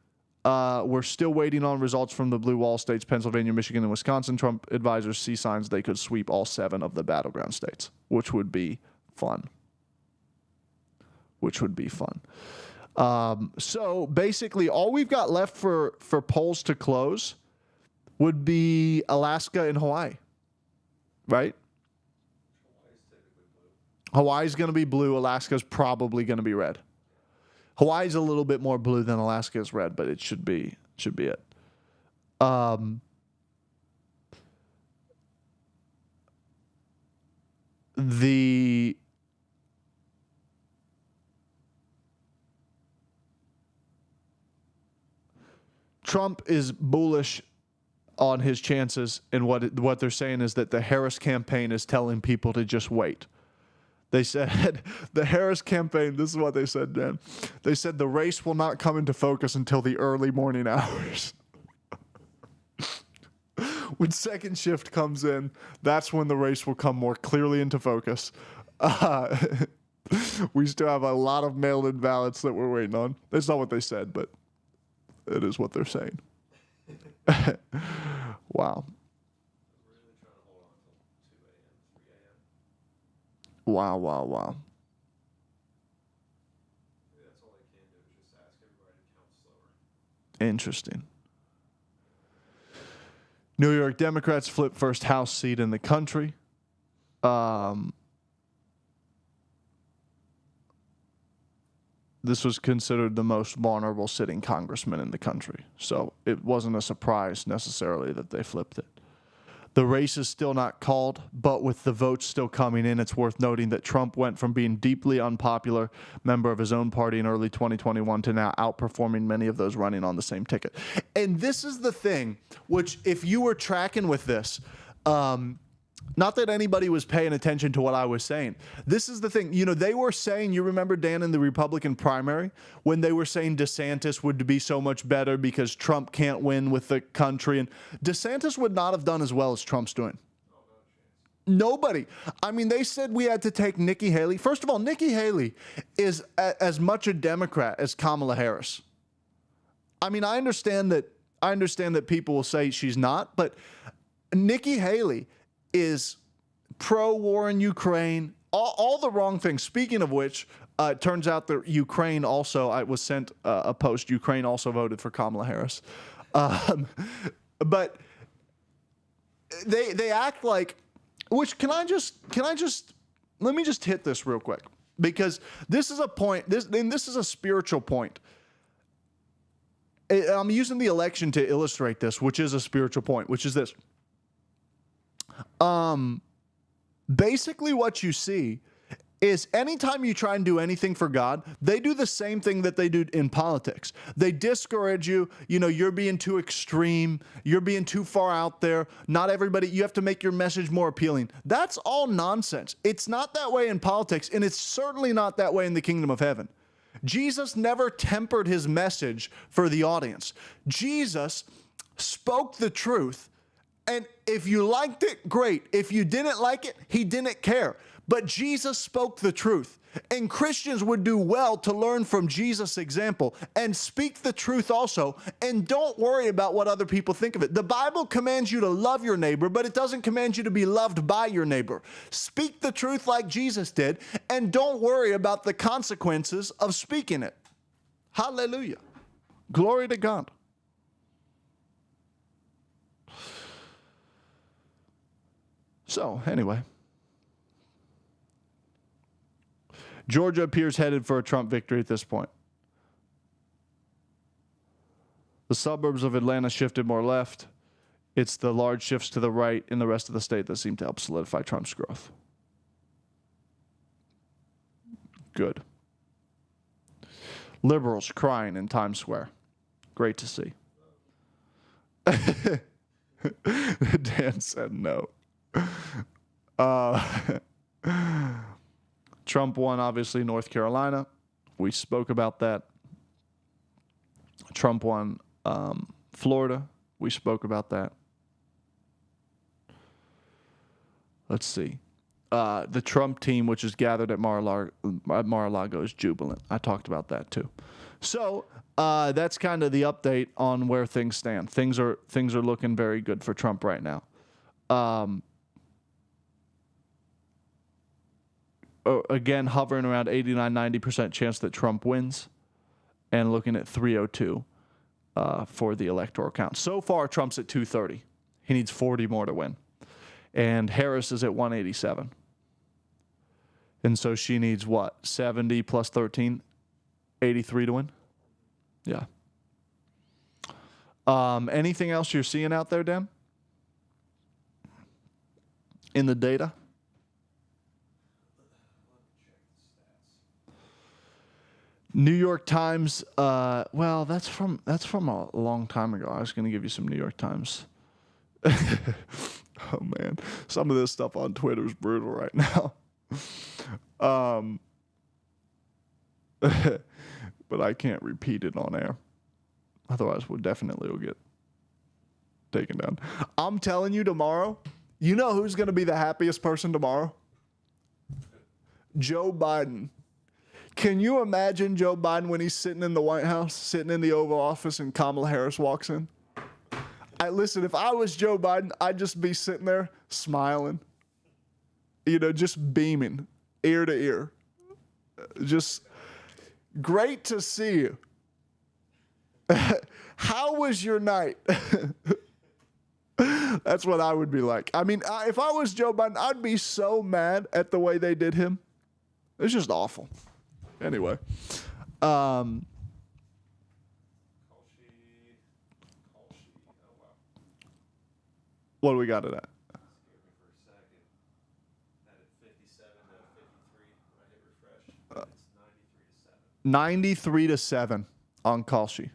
We're still waiting on results from the blue wall states, Pennsylvania, Michigan, and Wisconsin. Trump advisors see signs they could sweep all 7 of the battleground states, which would be fun. So basically, all we've got left for polls to close would be Alaska and Hawaii, right? Hawaii's going to be blue. Alaska's probably going to be red. Hawaii's a little bit more blue than Alaska is red, but it should be it. The Trump is bullish on his chances, and what they're saying is that the Harris campaign is telling people to just wait. They said the Harris campaign, this is what they said, Dan. They said the race will not come into focus until the early morning hours. When second shift comes in, that's when the race will come more clearly into focus. We still have a lot of mail-in ballots that we're waiting on. That's not what they said, but it is what they're saying. Wow. Wow. That's all I can do is just ask everybody to count slower. Interesting. New York Democrats flip first House seat in the country. This was considered the most vulnerable sitting congressman in the country. So it wasn't a surprise necessarily that they flipped it. The race is still not called, but with the votes still coming in, it's worth noting that Trump went from being deeply unpopular member of his own party in early 2021 to now outperforming many of those running on the same ticket. And this is the thing, which if you were tracking with this, not that anybody was paying attention to what I was saying. This is the thing. You know, they were saying, you remember, Dan, in the Republican primary, when they were saying DeSantis would be so much better because Trump can't win with the country. And DeSantis would not have done as well as Trump's doing. Nobody. I mean, they said we had to take Nikki Haley. First of all, Nikki Haley is as much a Democrat as Kamala Harris. I mean, I understand that people will say she's not, but Nikki Haley is pro-war in Ukraine, all the wrong things. Speaking of which, it turns out that Ukraine also, I was sent a post, Ukraine also voted for Kamala Harris. But they act like, which can I just, let me just hit this real quick, because this is a point, this is a spiritual point. I'm using the election to illustrate this, which is a spiritual point, which is this. Basically what you see is anytime you try and do anything for God, they do the same thing that they do in politics. They discourage you. You know, you're being too extreme. You're being too far out there. Not everybody, you have to make your message more appealing. That's all nonsense. It's not that way in politics, and it's certainly not that way in the kingdom of heaven. Jesus never tempered his message for the audience. Jesus spoke the truth. And if you liked it, great. If you didn't like it, he didn't care. But Jesus spoke the truth. And Christians would do well to learn from Jesus' example and speak the truth also. And don't worry about what other people think of it. The Bible commands you to love your neighbor, but it doesn't command you to be loved by your neighbor. Speak the truth like Jesus did, and don't worry about the consequences of speaking it. Hallelujah. Glory to God. So, anyway, Georgia appears headed for a Trump victory at this point. The suburbs of Atlanta shifted more left. It's the large shifts to the right in the rest of the state that seem to help solidify Trump's growth. Good. Liberals crying in Times Square. Great to see. Dan said no. Trump won, obviously, North Carolina. We spoke about that. Trump won Florida. We spoke about that. Let's see. The Trump team, which is gathered at Mar-a-Lago, is jubilant. I talked about that too. So that's kind of the update on where things stand. Things are looking very good for Trump right now. Again, hovering around 89-90% chance that Trump wins, and looking at 302 for the electoral count. So far, Trump's at 230. He needs 40 more to win. And Harris is at 187. And so she needs what? 70 plus 13? 83 to win? Yeah. Anything else you're seeing out there, Dan? In the data? New York Times, well, that's from a long time ago. I was going to give you some New York Times. Oh, man. Some of this stuff on Twitter is brutal right now. But I can't repeat it on air. Otherwise, we'll get taken down. I'm telling you tomorrow, you know who's going to be the happiest person tomorrow? Joe Biden. Can you imagine Joe Biden when he's sitting in the White House, sitting in the Oval Office, and Kamala Harris walks in? Listen, if I was Joe Biden, I'd just be sitting there smiling, just beaming ear to ear. Just great to see you. How was your night? That's what I would be like. I mean, if I was Joe Biden, I'd be so mad at the way they did him. It's just awful. Anyway. What do we got it at? 93-7 on Kalshi,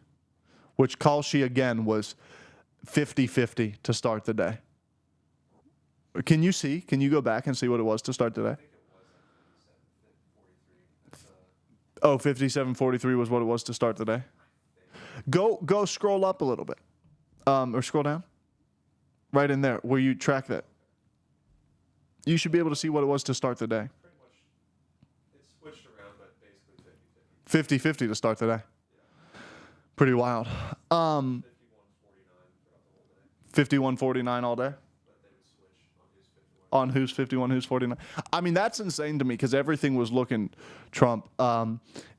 which Kalshi again was 50-50 to start the day. Can you see? Can you go back and see what it was to start the day? Oh, 57-43 was what it was to start the day. Go scroll up a little bit, or scroll down. Right in there, where you track that. You should be able to see what it was to start the day. Pretty much, it's switched around, but basically 50-50 to start the day. Yeah. Pretty wild. 51-49 throughout the whole day. 51-49 all day? But they would switch on who's 51. On who's 51, who's 49. I mean, that's insane to me because everything was looking Trump.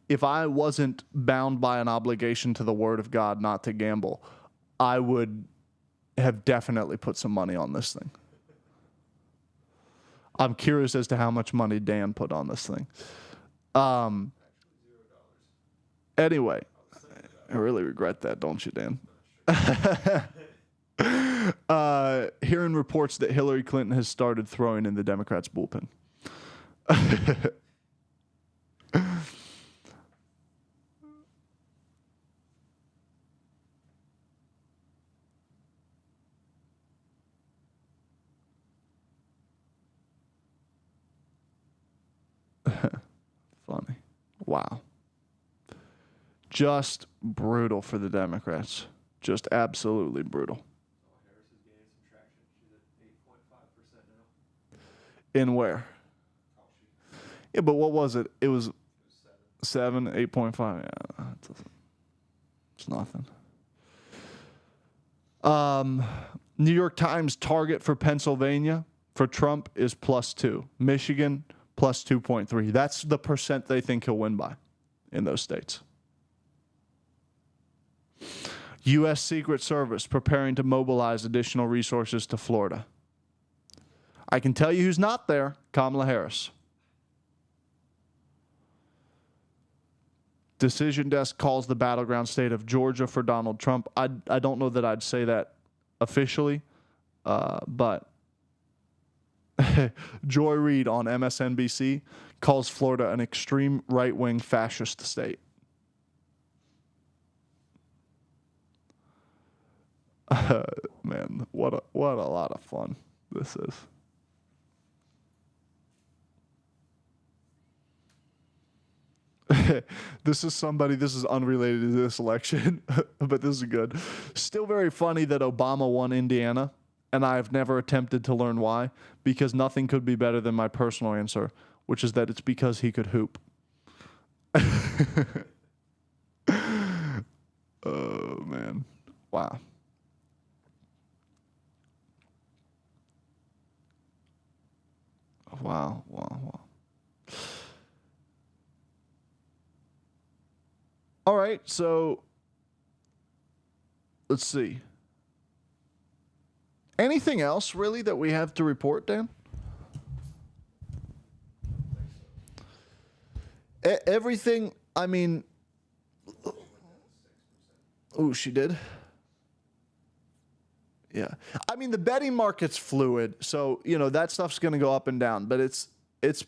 If I wasn't bound by an obligation to the word of God not to gamble, I would have definitely put some money on this thing. I'm curious as to how much money Dan put on this thing. Anyway, I really regret that, don't you, Dan? Hearing reports that Hillary Clinton has started throwing in the Democrats' bullpen. Funny. Wow. Just brutal for the Democrats. Just absolutely brutal. Harris is gaining some traction. She's at 8.5% now. In where? Yeah, but what was it? It was 7, 8.5. Yeah, it's nothing. New York Times target for Pennsylvania for Trump is +2. Michigan plus 2.3. That's the percent they think he'll win by in those states. U.S. Secret Service preparing to mobilize additional resources to Florida. I can tell you who's not there, Kamala Harris. Decision Desk calls the battleground state of Georgia for Donald Trump. I don't know that I'd say that officially, but Joy Reid on MSNBC calls Florida an extreme right-wing fascist state. Man, what a lot of fun this is. This is unrelated to this election, but this is good. Still very funny that Obama won Indiana, and I have never attempted to learn why, because nothing could be better than my personal answer, which is that it's because he could hoop. Oh, man. Wow. Wow. All right, so let's see. Anything else really that we have to report, Dan? Everything, I mean, oh, she did? Yeah. I mean, the betting market's fluid, so, that stuff's going to go up and down, but it's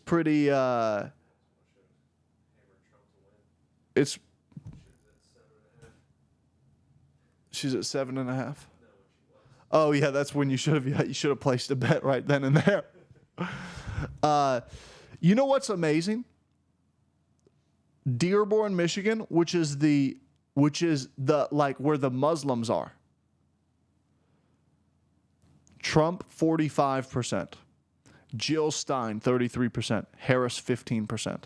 pretty, it's, she's at 7.5. Oh yeah, that's when you should have placed a bet right then and there. You know what's amazing? Dearborn, Michigan, which is the like where the Muslims are. Trump 45%, Jill Stein 33%, Harris 15%.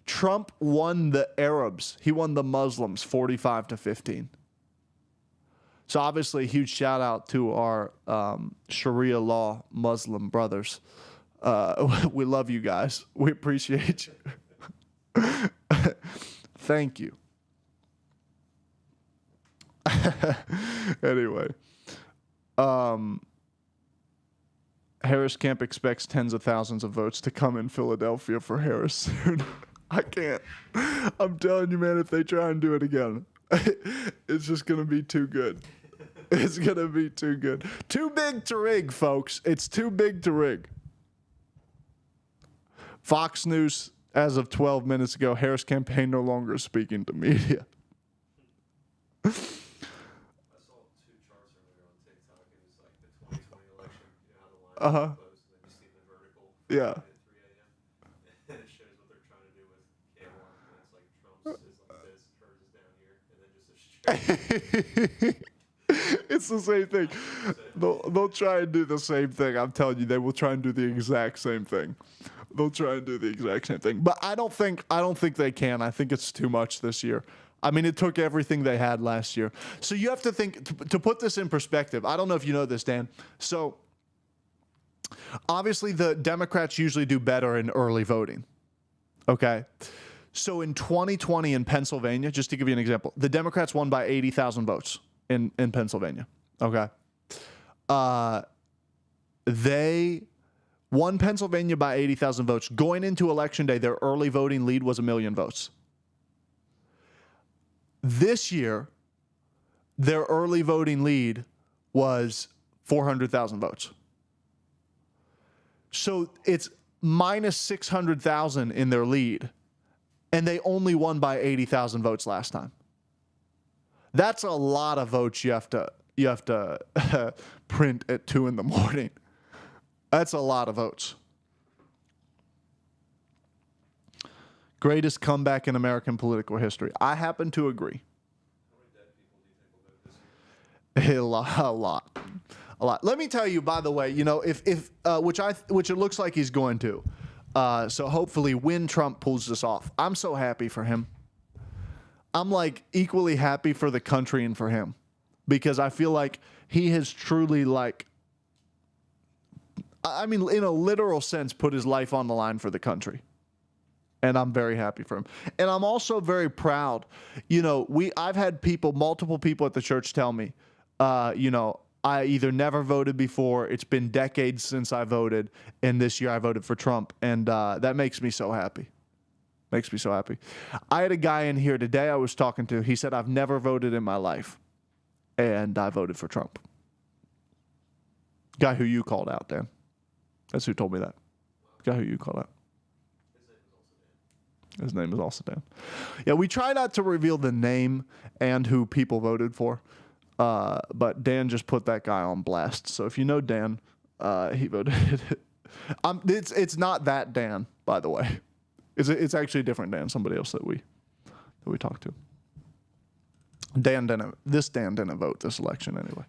Trump won the Arabs. He won the Muslims 45-15. So obviously, a huge shout out to our Sharia law Muslim brothers. We love you guys. We appreciate you. Thank you. Anyway, Harris Camp expects tens of thousands of votes to come in Philadelphia for Harris soon. I can't. I'm telling you, man, if they try and do it again, it's just going to be too good. It's going to be too good. Too big to rig, folks. It's too big to rig. Fox News, as of 12 minutes ago, Harris campaign no longer speaking to media. I saw two charts earlier on TikTok. It was like the 2020 election, how the line was closed, and then you see the vertical Yeah. at 3 a.m. And it shows what they're trying to do with camera. And it's like Trump's is like this, hers is down here, and then just a straight. It's the same thing. They'll try and do the same thing. I'm telling you, they will try and do the exact same thing. They'll try and do the exact same thing. But I don't think they can. I think it's too much this year. I mean, it took everything they had last year. So you have to think, to put this in perspective, I don't know if you know this, Dan. So obviously the Democrats usually do better in early voting. Okay. So in 2020 in Pennsylvania, just to give you an example, the Democrats won by 80,000 votes in Pennsylvania. Okay. They won Pennsylvania by 80,000 votes. Going into Election Day, their early voting lead was 1 million votes. This year, their early voting lead was 400,000 votes. So it's minus 600,000 in their lead, and they only won by 80,000 votes last time. That's a lot of votes you have to print at 2 a.m. That's a lot of votes. Greatest comeback in American political history. I happen to agree. How many dead people do you think will vote this year? A lot. Let me tell you, by the way, which it looks like he's going to. So hopefully, when Trump pulls this off, I'm so happy for him. I'm like equally happy for the country and for him, because I feel like he has truly, like, I mean, in a literal sense, put his life on the line for the country. And I'm very happy for him. And I'm also very proud. I've had multiple people at the church tell me, I either never voted before, it's been decades since I voted, and this year I voted for Trump. And that makes me so happy. Makes me so happy. I had a guy in here today I was talking to. He said, I've never voted in my life, and I voted for Trump. Guy who you called out, Dan. That's who told me that. Guy who you called out. His name is also Dan. Yeah, we try not to reveal the name and who people voted for. But Dan just put that guy on blast. So if you know Dan, he voted. It's not that Dan, by the way. It's actually a different Dan, somebody else that we talked to. Dan didn't vote this election anyway.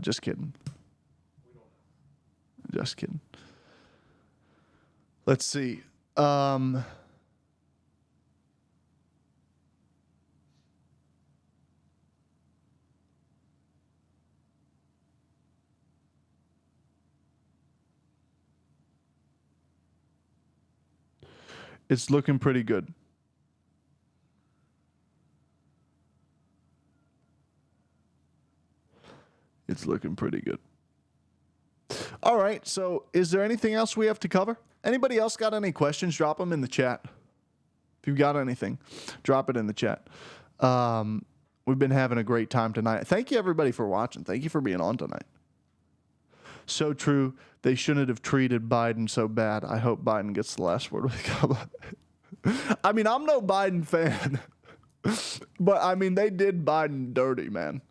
Just kidding. Just kidding. Let's see. It's looking pretty good. It's looking pretty good. All right, so is there anything else we have to cover? Anybody else got any questions? Drop them in the chat. If you've got anything, drop it in the chat. We've been having a great time tonight. Thank you, everybody, for watching. Thank you for being on tonight. So true. They shouldn't have treated Biden so bad. I hope Biden gets the last word with Kamala. I mean, I'm no Biden fan. But, I mean, they did Biden dirty, man.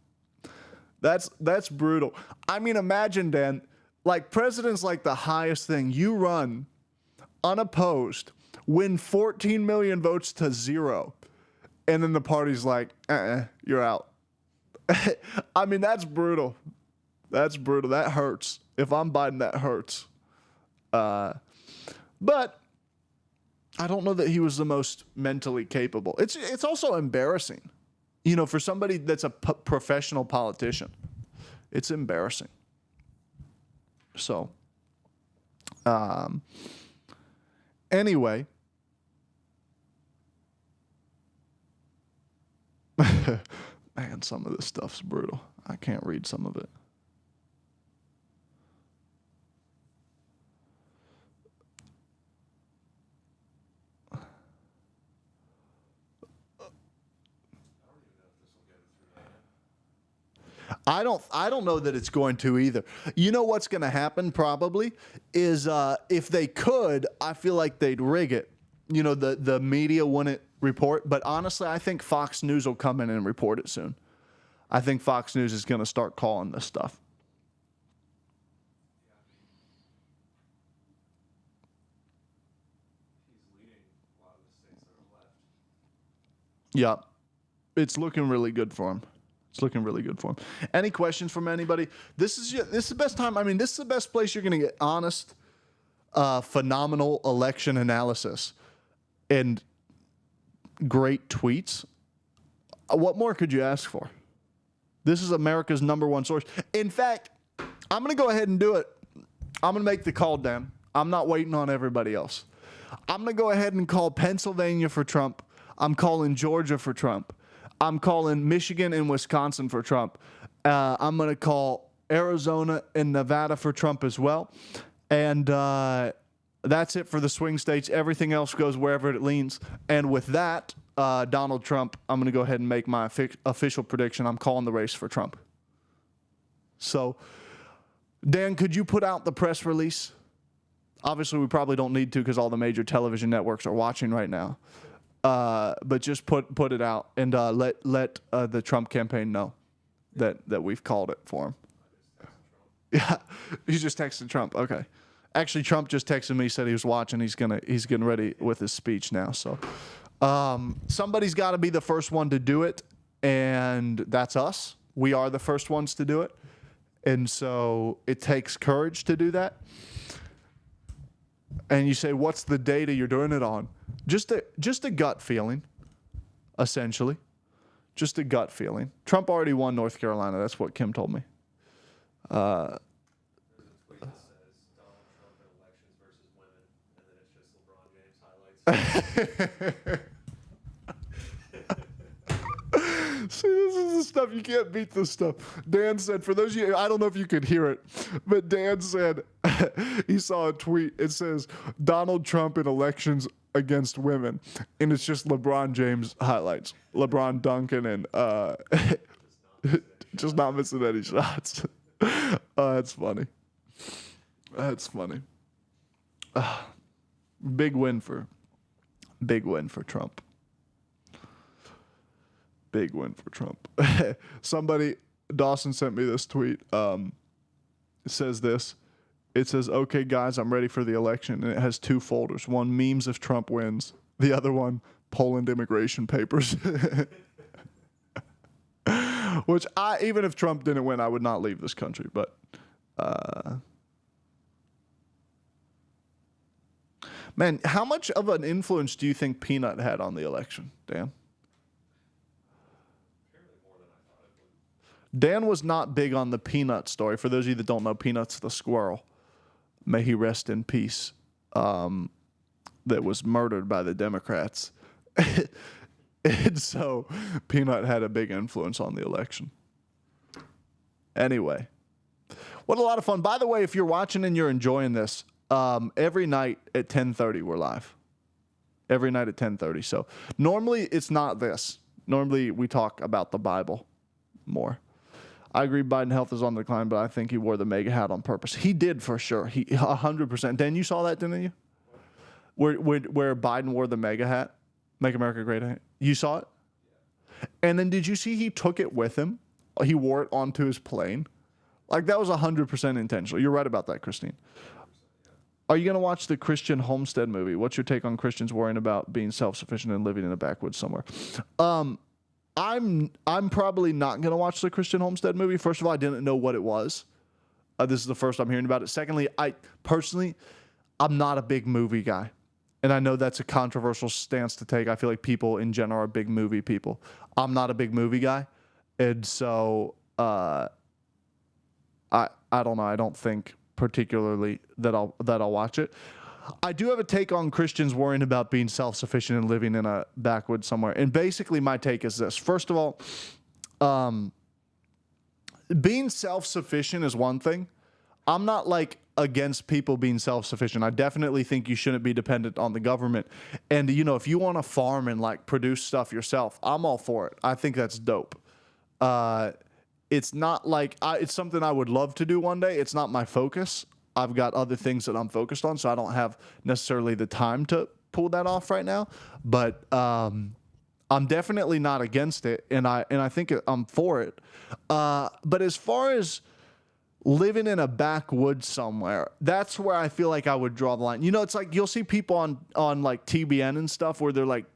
That's brutal. I mean, imagine, Dan, like president's like the highest thing. You run unopposed, win 14 million votes to 0, and then the party's like, you're out. I mean, that's brutal. That's brutal. That hurts. If I'm Biden, that hurts. But I don't know that he was the most mentally capable. It's also embarrassing, you know, for somebody that's a professional politician. It's embarrassing. So, anyway, man, some of this stuff's brutal. I can't read some of it. I don't know that it's going to either. You know what's going to happen probably is if they could, I feel like they'd rig it. You know, the media wouldn't report. But honestly, I think Fox News will come in and report it soon. I think Fox News is going to start calling this stuff. He's leading a lot of the states that are left. Yeah, it's looking really good for him. It's looking really good for him. Any questions from anybody? This is the best time. I mean, this is the best place you're going to get honest, phenomenal election analysis and great tweets. What more could you ask for? This is America's #1 source. In fact, I'm going to go ahead and do it. I'm going to make the call, Dan. I'm not waiting on everybody else. I'm going to go ahead and call Pennsylvania for Trump. I'm calling Georgia for Trump. I'm calling Michigan and Wisconsin for Trump. I'm going to call Arizona and Nevada for Trump as well. And that's it for the swing states. Everything else goes wherever it leans. And with that, Donald Trump, I'm going to go ahead and make my official prediction. I'm calling the race for Trump. So, Dan, could you put out the press release? Obviously, we probably don't need to because all the major television networks are watching right now. But just put it out and let the Trump campaign know that we've called it for him. Yeah, he just texted Trump. Okay, actually, Trump just texted me, said he was watching. He's getting ready with his speech now. So somebody's got to be the first one to do it, and that's us. We are the first ones to do it, and so it takes courage to do that. And you say, what's the data you're doing it on? Just a gut feeling, essentially. Just a gut feeling. Trump already won North Carolina. That's what Kim told me. There's a tweet that says Donald Trump in elections versus women, and then it's just LeBron James highlights. See, this is the stuff. You can't beat this stuff. Dan said, for those of you, I don't know if you could hear it, but Dan said he saw a tweet. It says, Donald Trump in elections against women. And it's just LeBron James highlights. LeBron dunking and just not missing any shots. That's funny. That's funny. Big win for Trump. Big win for Trump. Dawson sent me this tweet. It says this. It says, okay, guys, I'm ready for the election. And it has two folders. One, memes if Trump wins. The other one, Poland immigration papers. Which even if Trump didn't win, I would not leave this country. But man, how much of an influence do you think Peanut had on the election, Dan? Apparently more than I thought it would. Dan was not big on the Peanut story. For those of you that don't know, Peanut's the squirrel. May he rest in peace. That was murdered by the Democrats. And so Peanut had a big influence on the election. Anyway, what a lot of fun. By the way, if you're watching and you're enjoying this, every night at 10:30 we're live. Every night at 10:30. So normally it's not this. Normally we talk about the Bible more. I agree Biden health is on the decline, but I think he wore the MAGA hat on purpose. He did for sure. He 100%. Dan, you saw that, didn't you? Where Biden wore the MAGA hat, Make America Great Again. You saw it? And then did you see he took it with him? He wore it onto his plane. Like that was 100% intentional. You're right about that, Christine. Are you going to watch the Christian Homestead movie? What's your take on Christians worrying about being self-sufficient and living in a backwoods somewhere? I'm probably not going to watch the Christian Homestead movie. First of all, I didn't know what it was. This is the first I'm hearing about it. Secondly, I'm not a big movie guy. And I know that's a controversial stance to take. I feel like people in general are big movie people. I'm not a big movie guy. And so I don't know. I don't think particularly that I'll watch it. I do have a take on Christians worrying about being self-sufficient and living in a backwoods somewhere. And basically my take is this. First of all, being self-sufficient is one thing. I'm not like against people being self-sufficient. I definitely think you shouldn't be dependent on the government. And, you know, if you want to farm and like produce stuff yourself, I'm all for it. I think that's dope. It's not like it's something I would love to do one day. It's not my focus. I've got other things that I'm focused on, so I don't have necessarily the time to pull that off right now. But I'm definitely not against it, and I think I'm for it. But as far as living in a backwoods somewhere, that's where I feel like I would draw the line. You know, it's like you'll see people on like TBN and stuff where they're like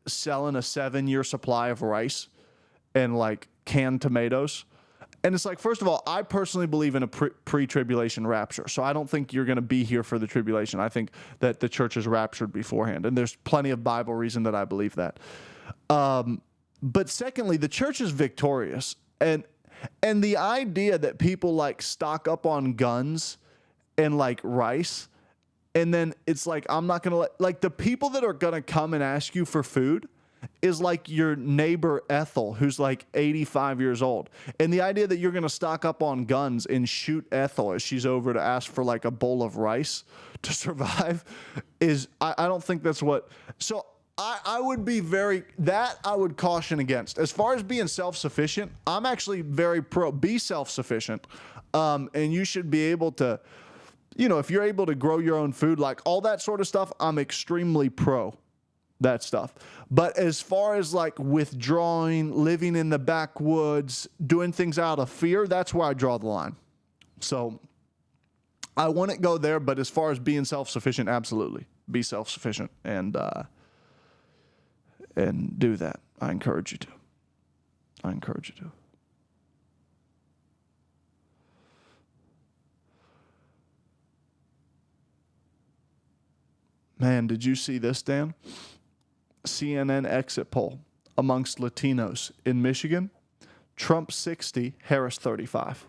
selling a 7-year supply of rice and like canned tomatoes. And it's like, first of all, I personally believe in a pre-tribulation rapture. So I don't think you're going to be here for the tribulation. I think that the church is raptured beforehand. And there's plenty of Bible reason that I believe that. But secondly, the church is victorious. And the idea that people like stock up on guns and like rice, and then it's like, I'm not going to like the people that are going to come and ask you for food is like your neighbor Ethel, who's like 85 years old. And the idea that you're going to stock up on guns and shoot Ethel as she's over to ask for like a bowl of rice to survive is, I don't think that's what. So I would be I would caution against. As far as being self-sufficient, I'm actually very pro, be self-sufficient. And you should be able to, you know, if you're able to grow your own food, like all that sort of stuff, I'm extremely pro that stuff. But as far as like withdrawing, living in the backwoods, doing things out of fear, that's where I draw the line. So I wouldn't go there, but as far as being self-sufficient, absolutely. Be self-sufficient and do that. I encourage you to. I encourage you to. Man, did you see this, Dan? CNN exit poll amongst Latinos in Michigan. Trump 60, Harris 35.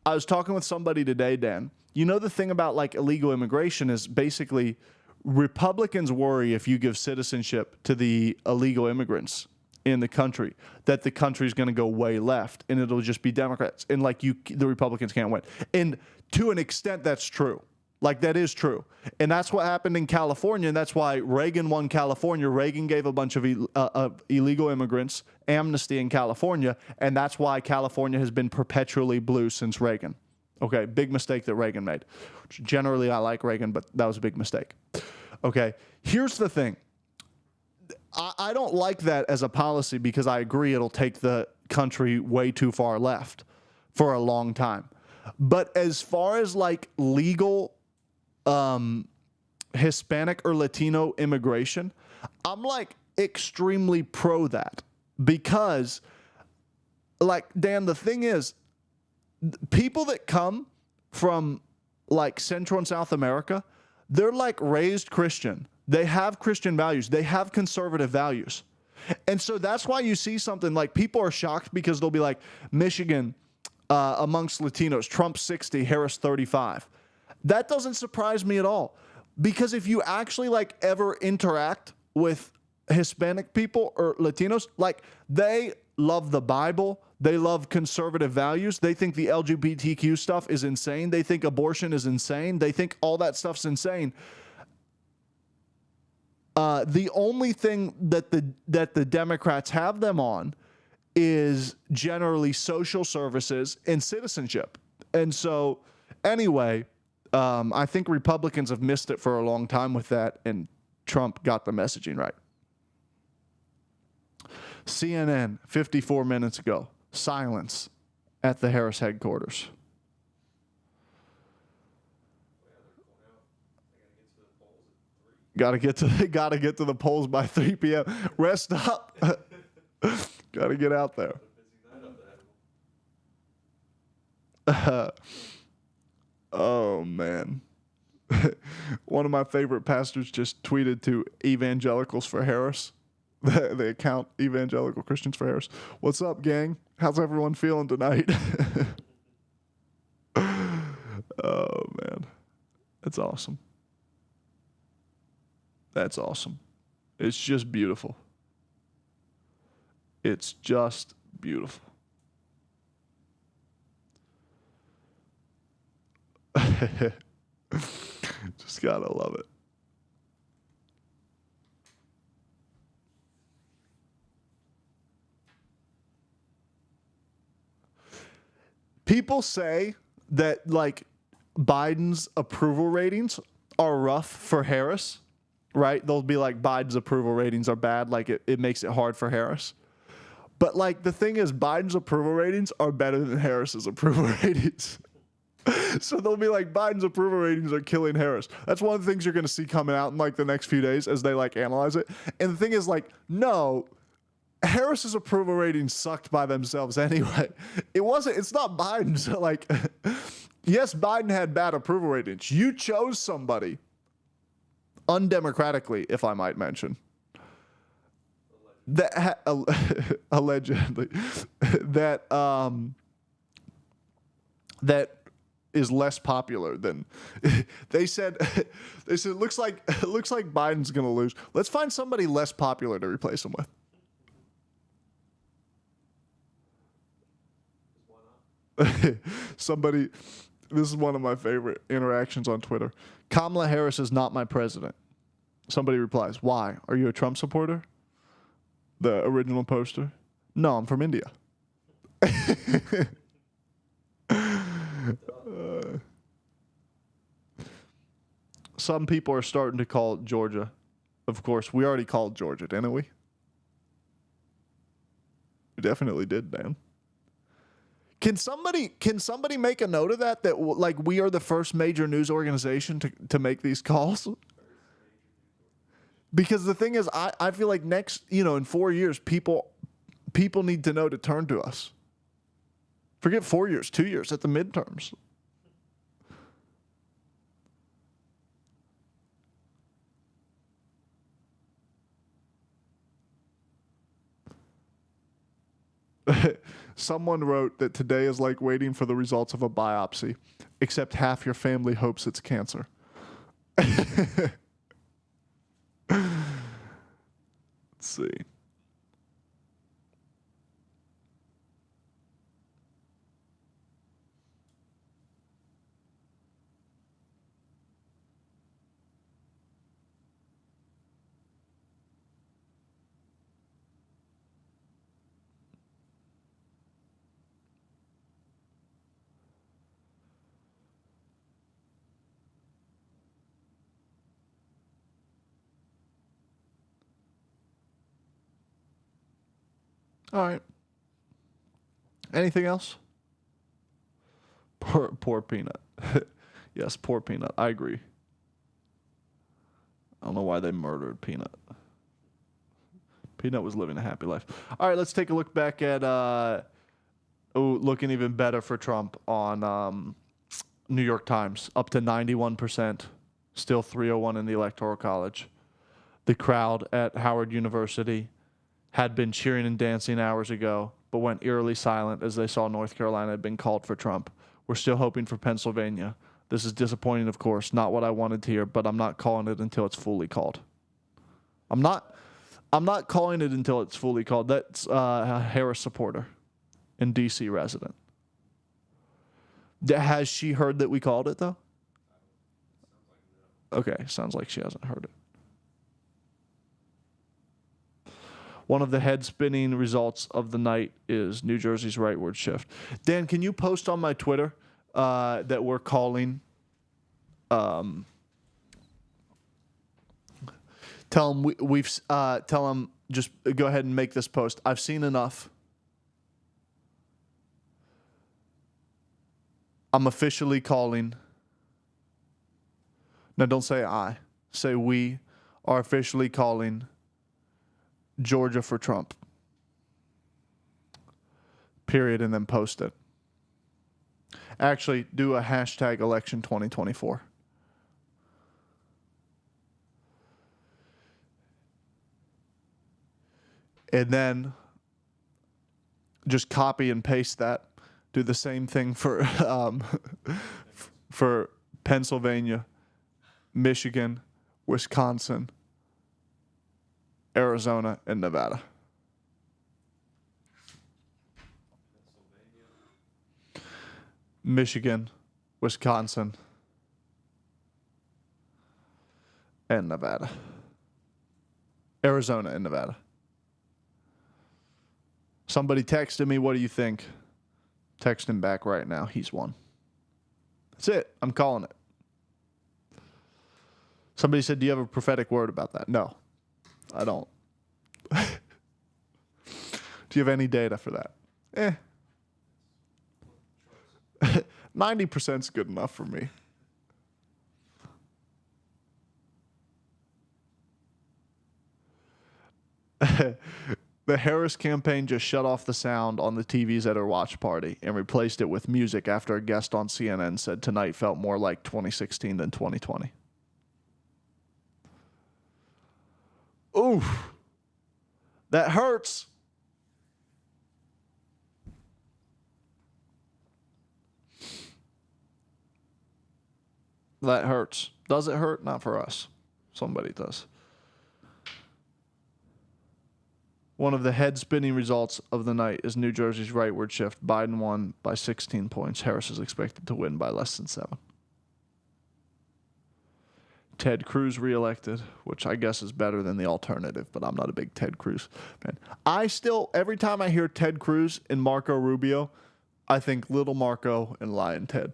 I was talking with somebody today, Dan. You know, the thing about like illegal immigration is basically Republicans worry if you give citizenship to the illegal immigrants in the country that the country's going to go way left and it'll just be Democrats and like the Republicans can't win. And to an extent, that's true. Like that is true. And that's what happened in California. And that's why Reagan won California. Reagan gave a bunch of illegal immigrants amnesty in California. And that's why California has been perpetually blue since Reagan. Okay, big mistake that Reagan made. Generally, I like Reagan, but that was a big mistake. Okay, here's the thing. I don't like that as a policy because I agree it'll take the country way too far left for a long time. But as far as like legal Hispanic or Latino immigration, I'm like extremely pro that because, like, Dan, the thing is, people that come from like Central and South America, they're like raised Christian. They have Christian values. They have conservative values. And so that's why you see something like people are shocked because they'll be like, Michigan amongst Latinos, Trump 60, Harris 35. That doesn't surprise me at all. Because if you actually like ever interact with Hispanic people or Latinos, like they love the Bible. They love conservative values. They think the LGBTQ stuff is insane. They think abortion is insane. They think all that stuff's insane. The only thing that the Democrats have them on is generally social services and citizenship. And so, anyway, I think Republicans have missed it for a long time with that, and Trump got the messaging right. CNN, 54 minutes ago, silence at the Harris headquarters. Got to get to the polls by 3 p.m. Rest up. Got to get out there. Oh man. One of my favorite pastors just tweeted to Evangelicals for Harris, the account Evangelical Christians for Harris. What's up, gang? How's everyone feeling tonight? Oh man. That's awesome. That's awesome. It's just beautiful. It's just beautiful. Just gotta love it. People say that like Biden's approval ratings are rough for Harris, right? They'll be like Biden's approval ratings are bad, like it makes it hard for Harris. But like the thing is, Biden's approval ratings are better than Harris's approval ratings. So they'll be like, Biden's approval ratings are killing Harris. That's one of the things you're going to see coming out in like the next few days as they like analyze it. And the thing is like, no, Harris's approval ratings sucked by themselves anyway. It's not Biden's. Like, yes, Biden had bad approval ratings. You chose somebody undemocratically, if I might mention. That allegedly that is less popular than they said. They said it looks like Biden's going to lose. Let's find somebody less popular to replace him with. Somebody. This is one of my favorite interactions on Twitter. Kamala Harris is not my president. Somebody replies, "Why? Are you a Trump supporter?" The original poster. No, I'm from India. Some people are starting to call it Georgia. Of course, we already called Georgia, didn't we? We definitely did, Dan. Can somebody make a note of that like we are the first major news organization to make these calls? Because the thing is, I feel like in 4 years, people need to know to turn to us. Forget 4 years, 2 years at the midterms. Someone wrote that today is like waiting for the results of a biopsy, except half your family hopes it's cancer. Let's see. All right. Anything else? Poor Peanut. Yes, poor Peanut. I agree. I don't know why they murdered Peanut. Peanut was living a happy life. All right, let's take a look back at looking even better for Trump on New York Times, up to 91%, still 301 in the Electoral College. The crowd at Howard University had been cheering and dancing hours ago, but went eerily silent as they saw North Carolina had been called for Trump. We're still hoping for Pennsylvania. This is disappointing, of course, not what I wanted to hear, but I'm not calling it until it's fully called. I'm not calling it until it's fully called. That's a Harris supporter and D.C. resident. Has she heard that we called it, though? Okay, sounds like she hasn't heard it. One of the head-spinning results of the night is New Jersey's rightward shift. Dan, can you post on my Twitter that we're calling? Tell them tell them just go ahead and make this post. I've seen enough. I'm officially calling. No, don't say I. Say we are officially calling Georgia for Trump. Period, and then post it. Actually, do a hashtag election 2024. And then just copy and paste that. Do the same thing for for Pennsylvania, Michigan, Wisconsin, Arizona, and Nevada. Michigan, Wisconsin, and Nevada. Arizona and Nevada. Somebody texted me, what do you think? Text him back right now. He's won. That's it. I'm calling it. Somebody said, do you have a prophetic word about that? No, I don't. Do you have any data for that? 90% is good enough for me. The Harris campaign just shut off the sound on the TVs at her watch party and replaced it with music after a guest on CNN said tonight felt more like 2016 than 2020. Oof. That hurts. That hurts. Does it hurt? Not for us. Somebody does. One of the head-spinning results of the night is New Jersey's rightward shift. Biden won by 16 points. Harris is expected to win by less than 7. Ted Cruz reelected, which I guess is better than the alternative, but I'm not a big Ted Cruz fan. I still, every time I hear Ted Cruz and Marco Rubio, I think Little Marco and Lion Ted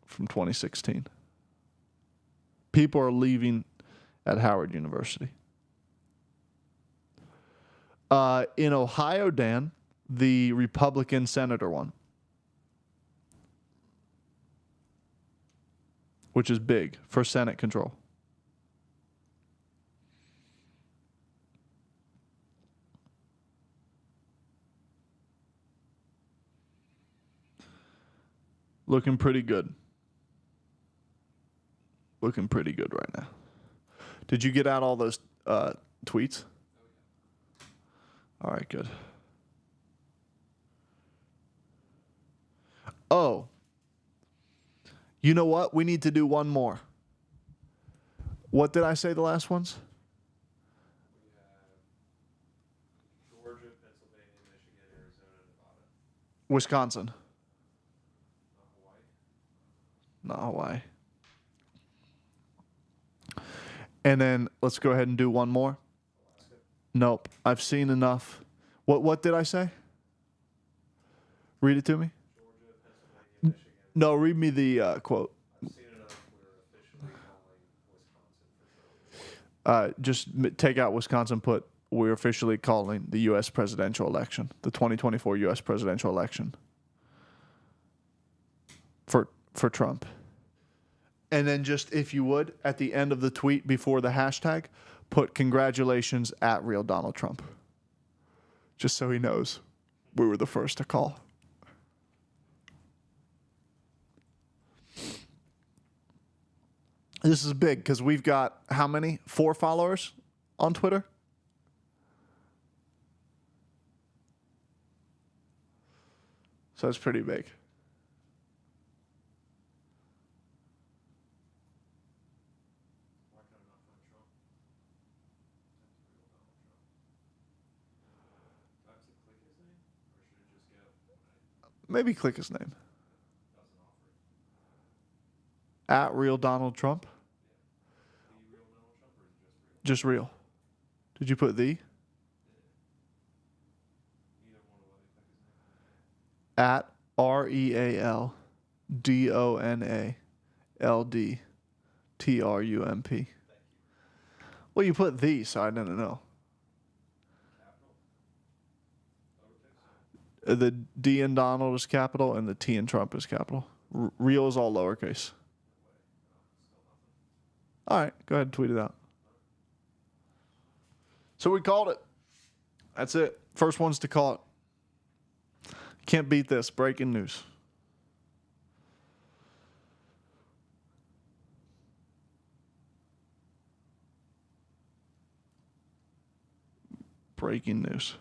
from 2016. People are leaving at Howard University. In Ohio, Dan, the Republican senator won, which is big for Senate control. Looking pretty good. Looking pretty good right now. Did you get out all those tweets? All right, good. Oh, you know what? We need to do one more. What did I say the last ones? We have Georgia, Pennsylvania, Michigan, Arizona, Nevada. Wisconsin. Not Hawaii. Not Hawaii. And then let's go ahead and do one more. Alaska. Nope. I've seen enough. What did I say? Read it to me. Georgia, Pennsylvania, Michigan. No, read me the quote. I've seen enough. We're officially calling Wisconsin for Trump. Just take out Wisconsin, put we're officially calling the U.S. presidential election, the 2024 U.S. presidential election for Trump. And then just, if you would, at the end of the tweet before the hashtag, put congratulations at real Donald Trump. Just so he knows we were the first to call. This is big because we've got how many? 4 followers on Twitter? So it's pretty big. Why can I not find Trump? That's real Donald Trump. Do I have to click his name? Or should it just get when I Maybe click his name. doesn't offer it? At real Donald Trump. The real Donald Trump or is it just real? Just real. Did you put the? Either one will let me click his name. At RealDonaldTrump. Well, you put the, so I didn't know. Capital? Lowercase? The D in Donald is capital and the T in Trump is capital. Real is all lowercase. All right, go ahead and tweet it out. So we called it. That's it. First ones to call it. Can't beat this. Breaking news. Breaking news.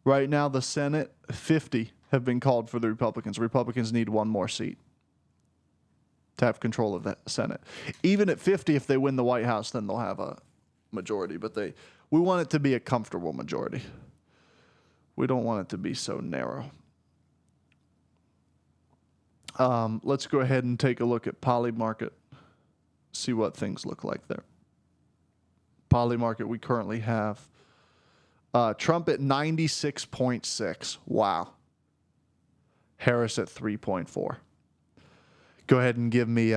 Right now, the Senate, 50 have been called for the Republicans. Republicans need 1 more seat to have control of that Senate. Even at 50, if they win the White House, then they'll have a majority. But we want it to be a comfortable majority. We don't want it to be so narrow. Let's go ahead and take a look at Polymarket, see what things look like there. Polymarket, we currently have Trump at 96.6. Wow. Harris at 3.4. Go ahead and give me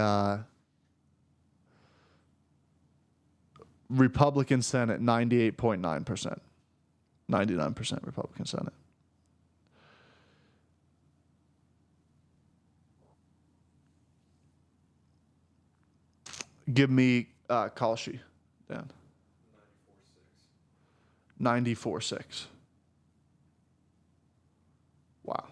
Republican Senate, 98.9%. 99% Republican Senate. Give me Kalshi, Dan. 94.6. 94.6. Wow.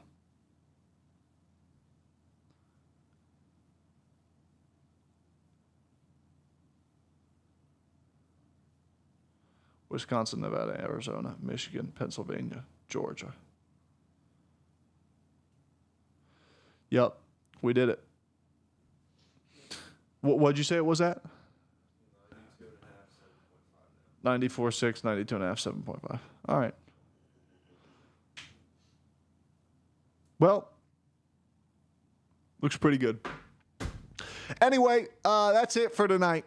Wisconsin, Nevada, Arizona, Michigan, Pennsylvania, Georgia. Yep, we did it. What'd you say it was at? 92.5, 7.5 now. 94.6, 92.5, 7.5. All right. Well, looks pretty good. Anyway, that's it for tonight.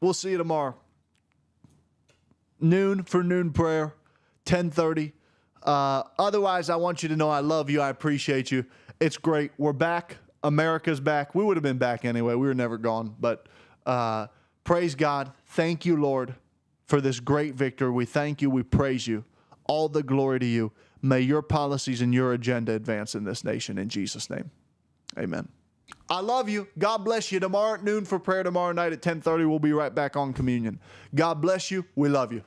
We'll see you tomorrow. Noon for noon prayer, 10:30. Otherwise, I want you to know I love you. I appreciate you. It's great. We're back. America's back. We would have been back anyway. We were never gone. But praise God. Thank you, Lord, for this great victory. We thank you. We praise you. All the glory to you. May your policies and your agenda advance in this nation. In Jesus' name, amen. I love you. God bless you. Tomorrow at noon for prayer. Tomorrow night at 10:30, we'll be right back on communion. God bless you. We love you.